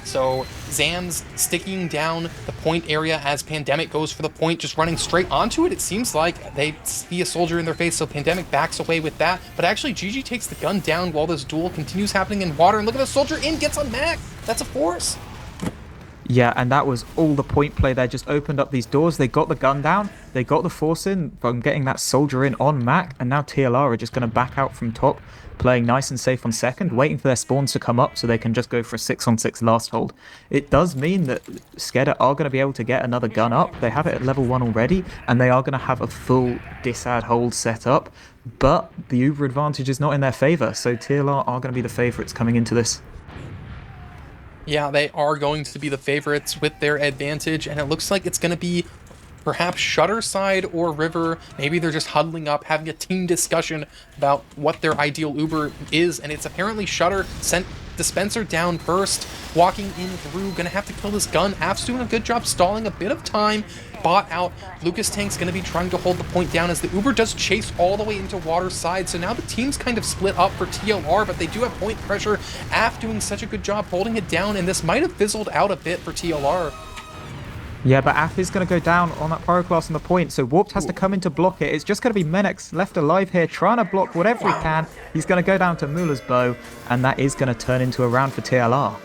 So Zams sticking down the point area as Pandemic goes for the point, just running straight onto it. It seems like they see a soldier in their face, so Pandemic backs away with that. But actually, GG takes the gun down while this duel continues happening in water. And look at the soldier in, gets on Mac. That's a force. Yeah, and that was all the point play there. Just opened up these doors. They got the gun down. They got the force in from getting that soldier in on Mac. And now TLR are just going to back out from top, playing nice and safe on second, waiting for their spawns to come up so they can just go for a 6-on-6 last hold. It does mean that SKEDDA are going to be able to get another gun up. They have it at level 1 already, and they are going to have a full disad hold set up. But the Uber advantage is not in their favor, so TLR are going to be the favorites coming into this. Yeah, they are going to be the favorites with their advantage, and it looks like it's going to be perhaps Shutter side or River. Maybe they're just huddling up, having a team discussion about what their ideal Uber is, and it's apparently Shutter. Sent Dispenser down first, walking in through, gonna have to kill this gun. Af's doing a good job stalling a bit of time. Bot out. Lucas Tank's gonna be trying to hold the point down as the Uber does chase all the way into water side. So now the team's kind of split up for TLR, but they do have point pressure. Af doing such a good job holding it down, and this might have fizzled out a bit for TLR. Yeah, but Af is going to go down on that pyroclast on the point, so Warped has to come in to block it. It's just going to be Menex left alive here, trying to block whatever he can. He's going to go down to Muller's bow, and that is going to turn into a round for TLR.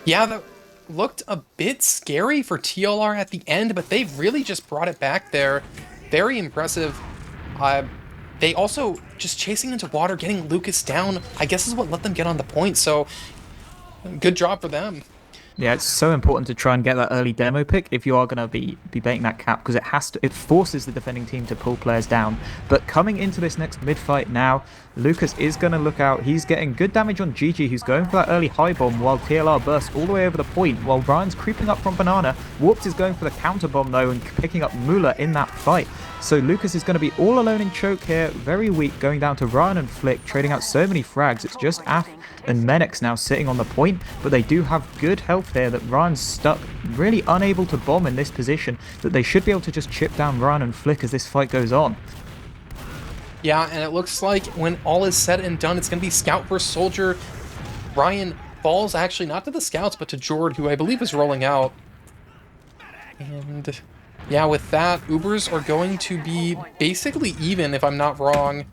Yeah, that looked a bit scary for TLR at the end, but they've really just brought it back there. Very impressive. They also, just chasing into water, getting Lucas down, I guess is what let them get on the point, so good job for them. Yeah, it's so important to try and get that early demo pick if you are going to be baiting that cap, because it forces the defending team to pull players down. But coming into this next mid fight now, Lucas is going to look out. He's getting good damage on GG, who's going for that early high bomb while TLR bursts all the way over the point, while Ryan's creeping up from Banana. Warped is going for the counter bomb though and picking up Muller in that fight. So Lucas is going to be all alone in choke here, very weak, going down to Ryan and Flick, trading out so many frags. It's just Af and Menex now sitting on the point, but they do have good health here that Ryan's stuck, really unable to bomb in this position, that they should be able to just chip down Ryan and Flick as this fight goes on. Yeah, and it looks like when all is said and done, it's going to be Scout versus Soldier. Ryan falls actually not to the Scouts, but to Jord, who I believe is rolling out. And yeah, with that, Ubers are going to be basically even, if I'm not wrong.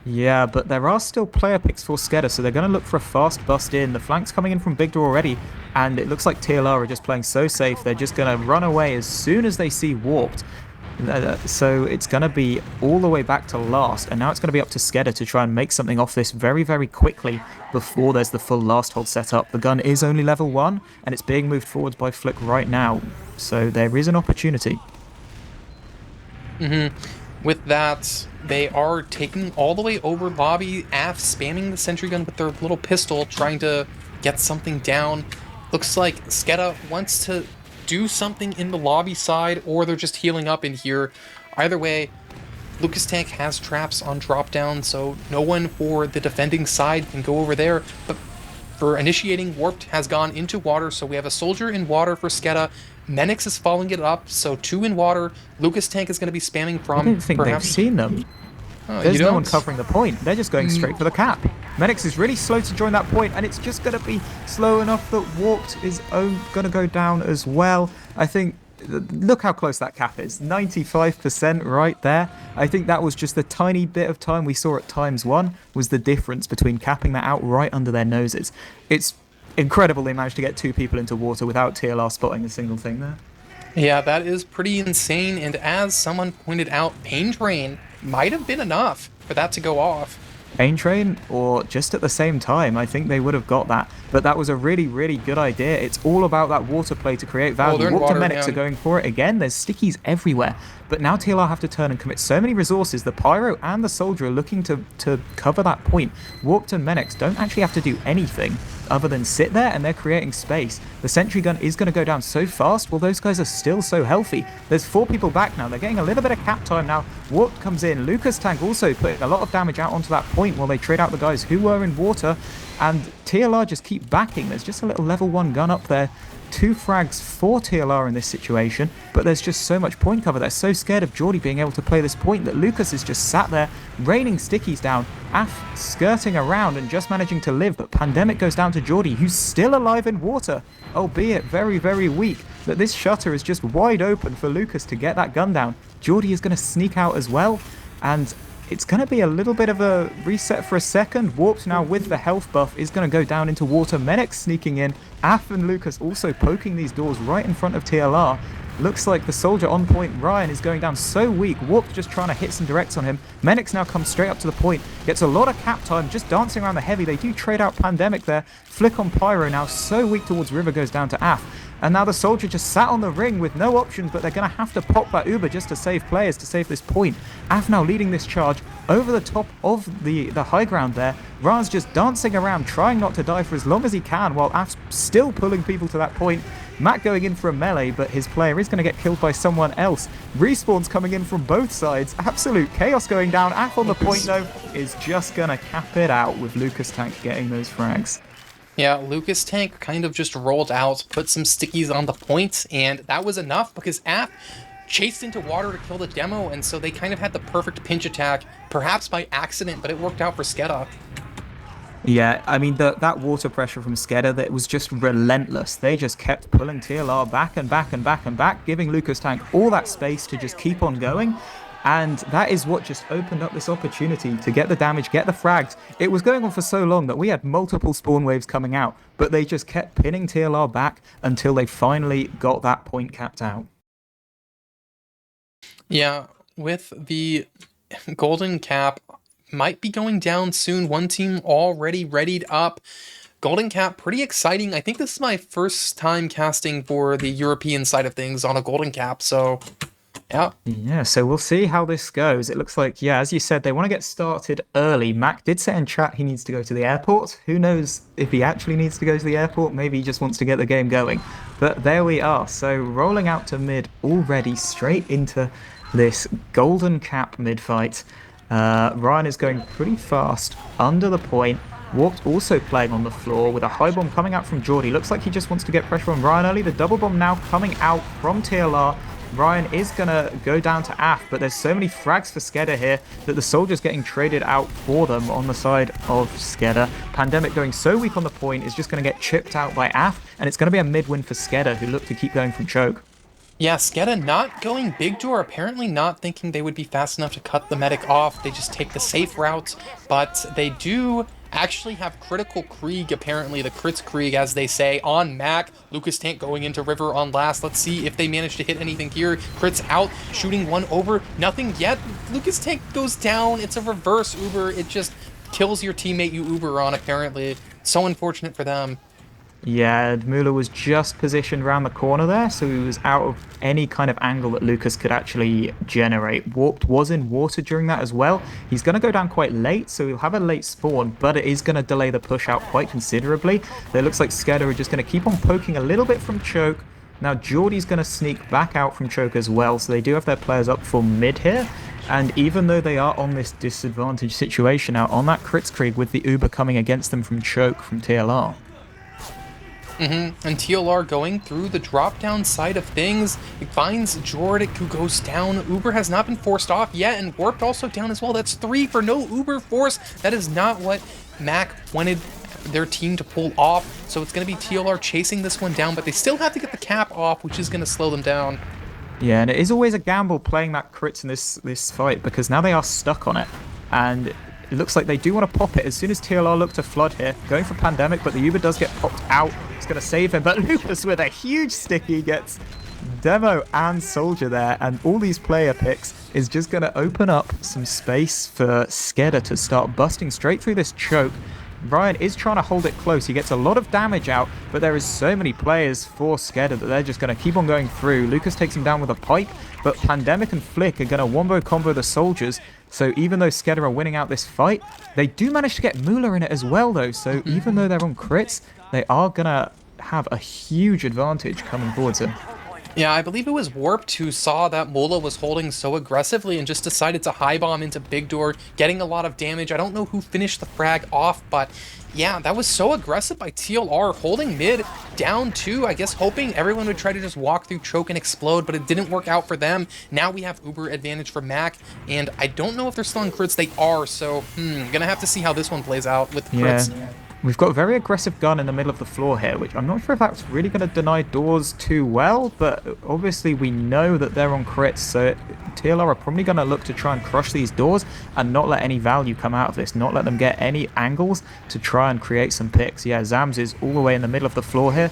Yeah, but there are still player picks for SKEDDA, so they're going to look for a fast bust in. The flank's coming in from Big Door already, and it looks like TLR are just playing so safe. They're just going to run away as soon as they see Warped. So it's going to be all the way back to last, and now it's going to be up to SKEDDA to try and make something off this very, very quickly before there's the full last hold set up. The gun is only level 1, and it's being moved forwards by Flick right now, so there is an opportunity. With that, they are taking all the way over lobby. Af spamming the sentry gun with their little pistol, trying to get something down. Looks like SKEDDA wants to do something in the lobby side, or they're just healing up in here. Either way, Lucas Tank has traps on drop down, so no one for the defending side can go over there. But for initiating, Warped has gone into water, so we have a soldier in water for SKEDDA. Menex is following it up, so 2 in water. Lucas Tank is going to be spamming from. I don't think they've seen them. There's no one covering the point. They're just going straight for the cap. Menex is really slow to join that point, and it's just going to be slow enough that Warped is going to go down as well. I think, look how close that cap is. 95% right there. I think that was just a tiny bit of time we saw at ×1 was the difference between capping that out right under their noses. It's incredible they managed to get 2 people into water without TLR spotting a single thing there. Yeah, that is pretty insane, and as someone pointed out, Pain Train might have been enough for that to go off. Pain Train, or just at the same time, I think they would have got that. But that was a really, really good idea. It's all about that water play to create value. they're in Warp to water, Medics yeah. are going for it again. There's stickies everywhere. But now TLR have to turn and commit so many resources. The Pyro and the Soldier are looking to cover that point. Warped and Medics don't actually have to do anything other than sit there, and they're creating space. The sentry gun is going to go down so fast, while those guys are still so healthy. There's 4 people back now. They're getting a little bit of cap time now. Warp comes in. Lucas Tank also putting a lot of damage out onto that point while they trade out the guys who were in water, and TLR just keep backing. There's just a little level 1 gun up there. 2 frags for TLR in this situation, but there's just so much point cover. They're so scared of Geordie being able to play this point that Lucas is just sat there, raining stickies down, Af skirting around and just managing to live, but Pandemic goes down to Geordie, who's still alive in water, albeit very, very weak. But this shutter is just wide open for Lucas to get that gun down. Geordie is going to sneak out as well, and it's going to be a little bit of a reset for a second. Warped now with the health buff is going to go down into water. Medics sneaking in. Af and Lucas also poking these doors right in front of TLR. Looks like the Soldier on point, Ryan, is going down so weak. Warped just trying to hit some directs on him. Medics now comes straight up to the point. Gets a lot of cap time, just dancing around the heavy. They do trade out Pandemic there. Flick on Pyro now, so weak towards River, goes down to Af. And now the Soldier just sat on the ring with no options, but they're going to have to pop that Uber just to save players, to save this point. Af now leading this charge over the top of the high ground there. Raz just dancing around, trying not to die for as long as he can, while Af's still pulling people to that point. Matt going in for a melee, but his player is going to get killed by someone else. Respawns coming in from both sides. Absolute chaos going down. Af on the point, though, is just going to cap it out with Lucas Tank getting those frags. Yeah, Lucas Tank kind of just rolled out, put some stickies on the point, and that was enough because Af chased into water to kill the demo, and so they kind of had the perfect pinch attack, perhaps by accident, but it worked out for SKEDDA. Yeah, I mean, that water pressure from SKEDDA, that was just relentless. They just kept pulling TLR back and back and back and back, giving Lucas Tank all that space to just keep on going. And that is what just opened up this opportunity to get the damage, get the frags. It was going on for so long that we had multiple spawn waves coming out, but they just kept pinning TLR back until they finally got that point capped out. Yeah, with the golden cap might be going down soon. One team already readied up. Golden cap, pretty exciting. I think this is my first time casting for the European side of things on a golden cap, so yeah. Yeah, so we'll see how this goes. It looks like, yeah, as you said, they want to get started early. Mac did say in chat he needs to go to the airport. Who knows if he actually needs to go to the airport? Maybe he just wants to get the game going. But there we are. So rolling out to mid already, straight into this golden cap mid fight. Ryan is going pretty fast under the point. Warped also playing on the floor with a high bomb coming out from Geordie. Looks like he just wants to get pressure on Ryan early. The double bomb now coming out from TLR. Ryan is going to go down to Af, but there's so many frags for SKEDDA here that the Soldier's getting traded out for them on the side of SKEDDA. Pandemic going so weak on the point is just going to get chipped out by Af, and it's going to be a mid-win for SKEDDA, who look to keep going from choke. Yeah, SKEDDA not going big door, apparently not thinking they would be fast enough to cut the medic off. They just take the safe route, but they do actually have critical Krieg, apparently the crits Krieg, as they say, on Mac. Lucas Tank going into River on last. Let's see if they manage to hit anything here. Crits out, shooting one over, nothing yet. Lucas Tank goes down. It's a reverse Uber. It just kills your teammate you Uber on, apparently. So unfortunate for them. Yeah, Muller was just positioned around the corner there, so he was out of any kind of angle that Lucas could actually generate. Warped was in water during that as well. He's going to go down quite late, so he'll have a late spawn, but it is going to delay the push out quite considerably. So it looks like SKEDDA are just going to keep on poking a little bit from choke. Now Geordie's going to sneak back out from choke as well, so they do have their players up for mid here. And even though they are on this disadvantaged situation now, on that crits Krieg with the Uber coming against them from choke from TLR. And TLR going through the drop-down side of things. It finds Jordic, who goes down. Uber has not been forced off yet, and Warped also down as well. That's 3 for no Uber force. That is not what Mac wanted their team to pull off. So it's going to be TLR chasing this one down, but they still have to get the cap off, which is going to slow them down. Yeah, and it is always a gamble playing that crits in this fight, because now they are stuck on it. And it looks like they do want to pop it as soon as TLR look to flood here. Going for Pandemic, but the Uber does get popped out. It's going to save him, but Lucas with a huge sticky gets Demo and Soldier there, and all these player picks is just going to open up some space for SKEDDA to start busting straight through this choke. Ryan is trying to hold it close. He gets a lot of damage out, but there is so many players for SKEDDA that they're just going to keep on going through. Lucas takes him down with a pipe, but Pandemic and Flick are going to wombo combo the soldiers. So even though SKEDDA are winning out this fight, they do manage to get Moolah in it as well, though. So even though they're on crits, they are going to have a huge advantage coming forwards here. Yeah, I believe it was Warped who saw that Mola was holding so aggressively and just decided to high bomb into Big Door, getting a lot of damage. I don't know who finished the frag off, but yeah, that was so aggressive by TLR, holding mid down 2, I guess hoping everyone would try to just walk through, choke, and explode, but it didn't work out for them. Now we have Uber advantage for Mac, and I don't know if they're still on crits. They are, so gonna have to see how this one plays out with crits. Yeah. We've got a very aggressive gun in the middle of the floor here, which I'm not sure if that's really going to deny doors too well, but obviously we know that they're on crits, so TLR are probably going to look to try and crush these doors and not let any value come out of this, not let them get any angles to try and create some picks. Yeah, Zams is all the way in the middle of the floor here.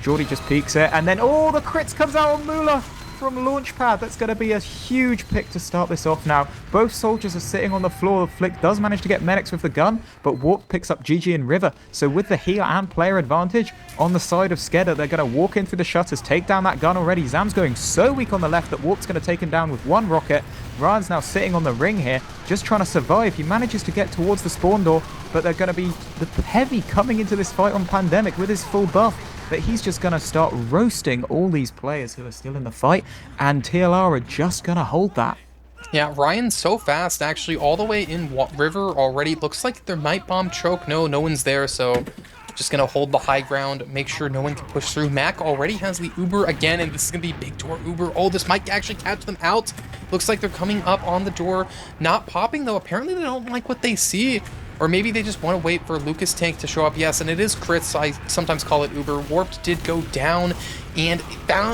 Geordie just peeks it, and then, oh, the crits comes out on Moolah from Launchpad. That's going to be a huge pick to start this off now. Both soldiers are sitting on the floor. Flick does manage to get Medics with the gun, but Warp picks up GG and River. So with the heal and player advantage on the side of SKEDDA, they're going to walk in through the shutters, take down that gun already. Zam's going so weak on the left that Warp's going to take him down with one rocket. Ryan's now sitting on the ring here, just trying to survive. He manages to get towards the spawn door, but they're going to be the heavy coming into this fight on Pandemic with his full buff. But he's just going to start roasting all these players who are still in the fight, and TLR are just going to hold that. Yeah, Ryan's so fast, actually, all the way in River already. Looks like there might bomb choke. No one's there, so just going to hold the high ground, make sure no one can push through. Mac already has the Uber again, and this is going to be Big Door Uber. Oh, this might actually catch them out. Looks like they're coming up on the door. Not popping, though. Apparently they don't like what they see. Or maybe they just want to wait for Lucas Tank to show up. Yes, and it is crits. I sometimes call it Uber. Warped did go down, and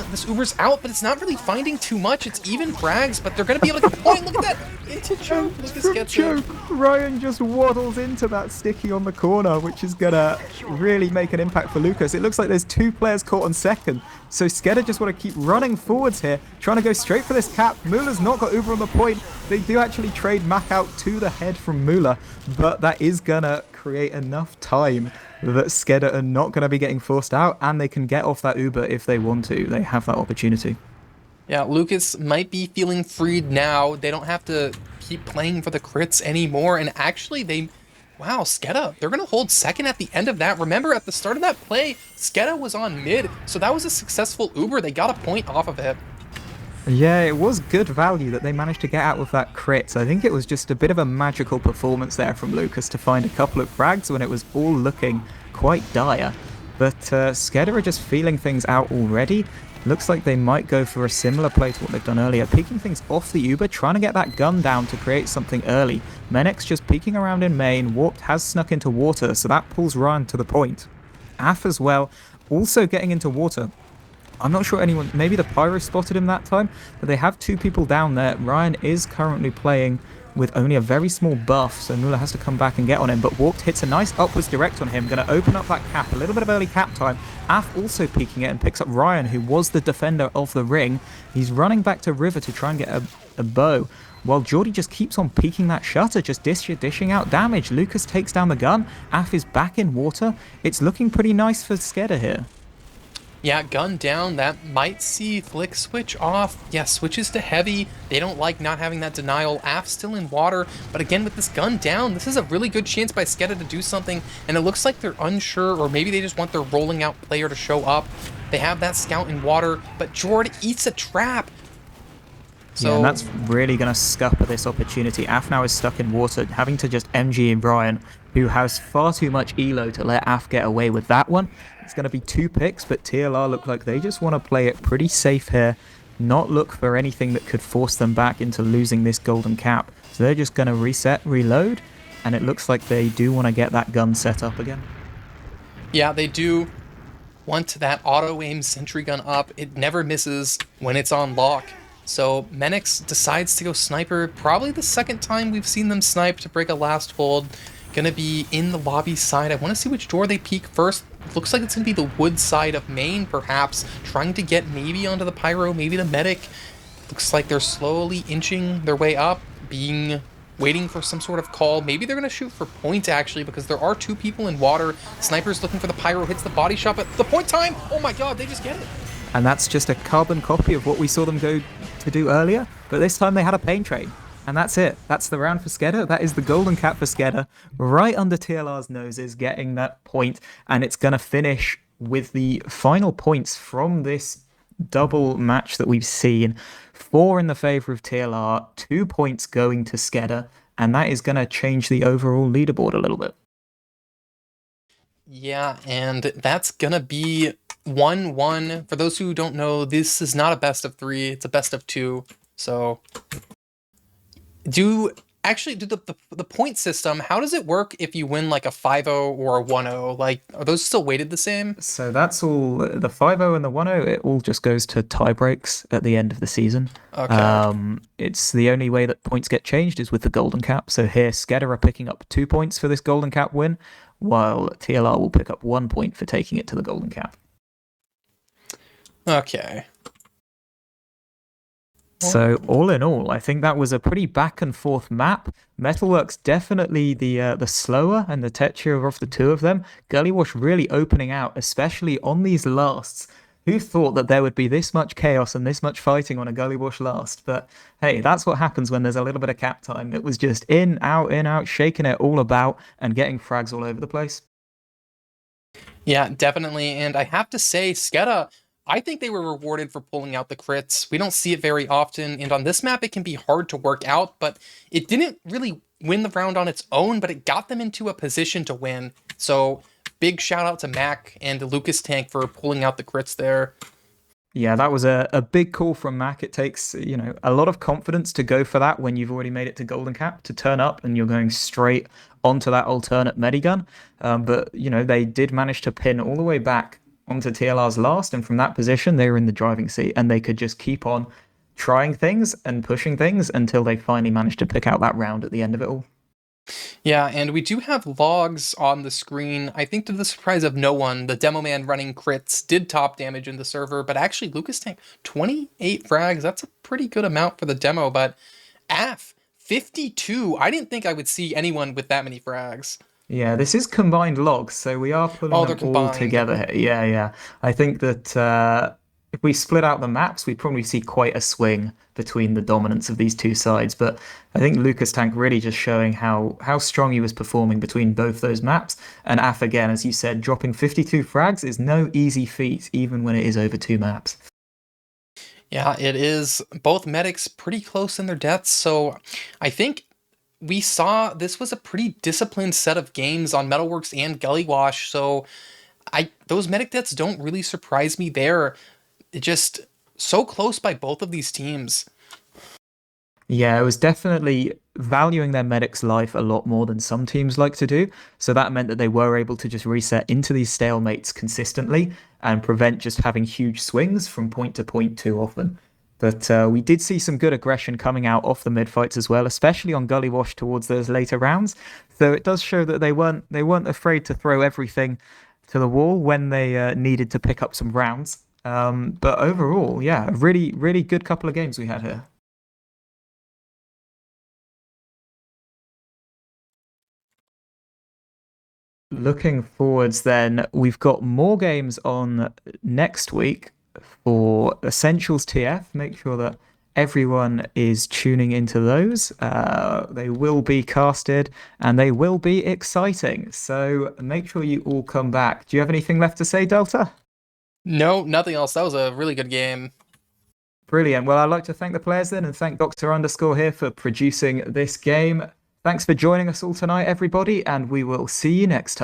this Uber's out, but it's not really finding too much. It's even frags, but they're going to be able to get point. Look at that! Into choke. Lucas gets it. Ryan just waddles into that sticky on the corner, which is going to really make an impact for Lucas. It looks like there's 2 players caught on second. So SKEDDA just want to keep running forwards here, trying to go straight for this cap. Moolah's not got Uber on the point. They do actually trade Mac out to the head from Moolah, but that is going to create enough time that SKEDDA are not going to be getting forced out, and they can get off that Uber if they want to. They have that opportunity. Yeah, Lucas might be feeling freed now. They don't have to keep playing for the crits anymore, and actually wow, SKEDDA, they're going to hold second at the end of that. Remember, at the start of that play, SKEDDA was on mid, so that was a successful Uber. They got a point off of it. Yeah, it was good value that they managed to get out with that crit. I think it was just a bit of a magical performance there from Lucas to find a couple of frags when it was all looking quite dire. But SKEDDA are just feeling things out already. Looks like they might go for a similar play to what they've done earlier, peeking things off the Uber, trying to get that gun down to create something early. Menek's just peeking around in main. Warped has snuck into water, so that pulls Ryan to the point. Af as well, also getting into water. I'm not sure anyone, maybe the Pyro spotted him that time, but they have 2 people down there. Ryan is currently playing with only a very small buff, so Moolah has to come back and get on him, but Warped hits a nice upwards direct on him, going to open up that cap, a little bit of early cap time. Af also peeking it and picks up Ryan, who was the defender of the ring. He's running back to River to try and get a bow, while Geordie just keeps on peeking that shutter, just dishing out damage. Lucas takes down the gun, Af is back in water. It's looking pretty nice for SKEDDA here. Yeah, gun down. That might see Flick switch off. Yeah, switches to heavy. They don't like not having that denial. Af still in water. But again, with this gun down, this is a really good chance by SKEDDA to do something. And it looks like they're unsure, or maybe they just want their rolling out player to show up. They have that scout in water, but Jord eats a trap. So yeah, and that's really going to scupper this opportunity. Af now is stuck in water, having to just MG Brian, who has far too much elo to let Af get away with that one. It's going to be 2 picks, but TLR look like they just want to play it pretty safe here, not look for anything that could force them back into losing this golden cap. So they're just going to reset, reload, and it looks like they do want to get that gun set up again. Yeah, they do want that auto-aim sentry gun up. It never misses when it's on lock. So Menix decides to go sniper, probably the second time we've seen them snipe to break a last hold. Gonna be in the lobby side. I want to see which door they peek first. looks like it's going to be the wood side of main, perhaps, trying to get maybe onto the pyro, maybe the medic. Looks like they're slowly inching their way up, waiting for some sort of call. Maybe they're going to shoot for point, actually, because there are 2 people in water. Sniper's looking for the pyro, hits the body shot, but the point time! Oh my god, they just get it! And that's just a carbon copy of what we saw them go to do earlier, but this time they had a pain train. And that's it. That's the round for SKEDDA. That is the golden cap for SKEDDA, right under TLR's noses, getting that point, and it's going to finish with the final points from this double match that we've seen. 4 in the favor of TLR, 2 points going to SKEDDA, and that is going to change the overall leaderboard a little bit. Yeah, and that's gonna be 1-1. For those who don't know, this is not a best of 3, it's a best of 2. So do the point system, how does it work if you win like a 5-0 or a 1-0? Like, are those still weighted the same? So that's all, the 5-0 and the 1-0, it all just goes to tie breaks at the end of the season. Okay. It's the only way that points get changed is with the golden cap. So here, SKEDDA are picking up 2 points for this golden cap win, while TLR will pick up 1 point for taking it to the golden cap. Okay. So all in all, I think that was a pretty back and forth map. Metalworks definitely the slower and the techier of the 2 of them. Gullywash really opening out, especially on these lasts. Who thought that there would be this much chaos and this much fighting on a Gullywash last? But hey, that's what happens when there's a little bit of cap time. It was just in, out, shaking it all about and getting frags all over the place. Yeah, definitely. And I have to say, SKEDDA, I think they were rewarded for pulling out the crits. We don't see it very often, and on this map it can be hard to work out, but it didn't really win the round on its own, but it got them into a position to win. So big shout out to Mac and Lucas Tank for pulling out the crits there. Yeah, that was a big call from Mac. It takes, a lot of confidence to go for that when you've already made it to golden cap, to turn up and you're going straight onto that alternate medigun. But, they did manage to pin all the way back onto TLR's last, and from that position they were in the driving seat and they could just keep on trying things and pushing things until they finally managed to pick out that round at the end of it all. Yeah, and we do have logs on the screen. I think to the surprise of no one, the demo man running crits did top damage in the server, but actually Lucas Tank, 28 frags, that's a pretty good amount for the demo, but AF, 52, I didn't think I would see anyone with that many frags. Yeah, this is combined logs, so we are pulling Oh, them they're all combined. together here. Yeah. I think that if we split out the maps, we'd probably see quite a swing between the dominance of these 2 sides. But I think Lucas Tank really just showing how strong he was performing between both those maps. And AF, again, as you said, dropping 52 frags is no easy feat, even when it is over 2 maps. Yeah, it is. Both medics pretty close in their deaths, so I think we saw this was a pretty disciplined set of games on Metalworks and Gullywash, so those medic deaths don't really surprise me there. It just so close by both of these teams. Yeah, it was definitely valuing their medic's life a lot more than some teams like to do. So that meant that they were able to just reset into these stalemates consistently and prevent just having huge swings from point to point too often. But we did see some good aggression coming out off the mid fights as well, especially on Gullywash towards those later rounds. So it does show that they weren't afraid to throw everything to the wall when they needed to pick up some rounds. But overall, yeah, a really, really good couple of games we had here. Looking forwards, then, we've got more games on next week for Essentials TF. Make sure that everyone is tuning into those. They will be casted and they will be exciting. So make sure you all come back. Do you have anything left to say, Delta? No, nothing else. That was a really good game. Brilliant. Well, I'd like to thank the players then and thank Dr. here for producing this game. Thanks for joining us all tonight, everybody, and we will see you next time.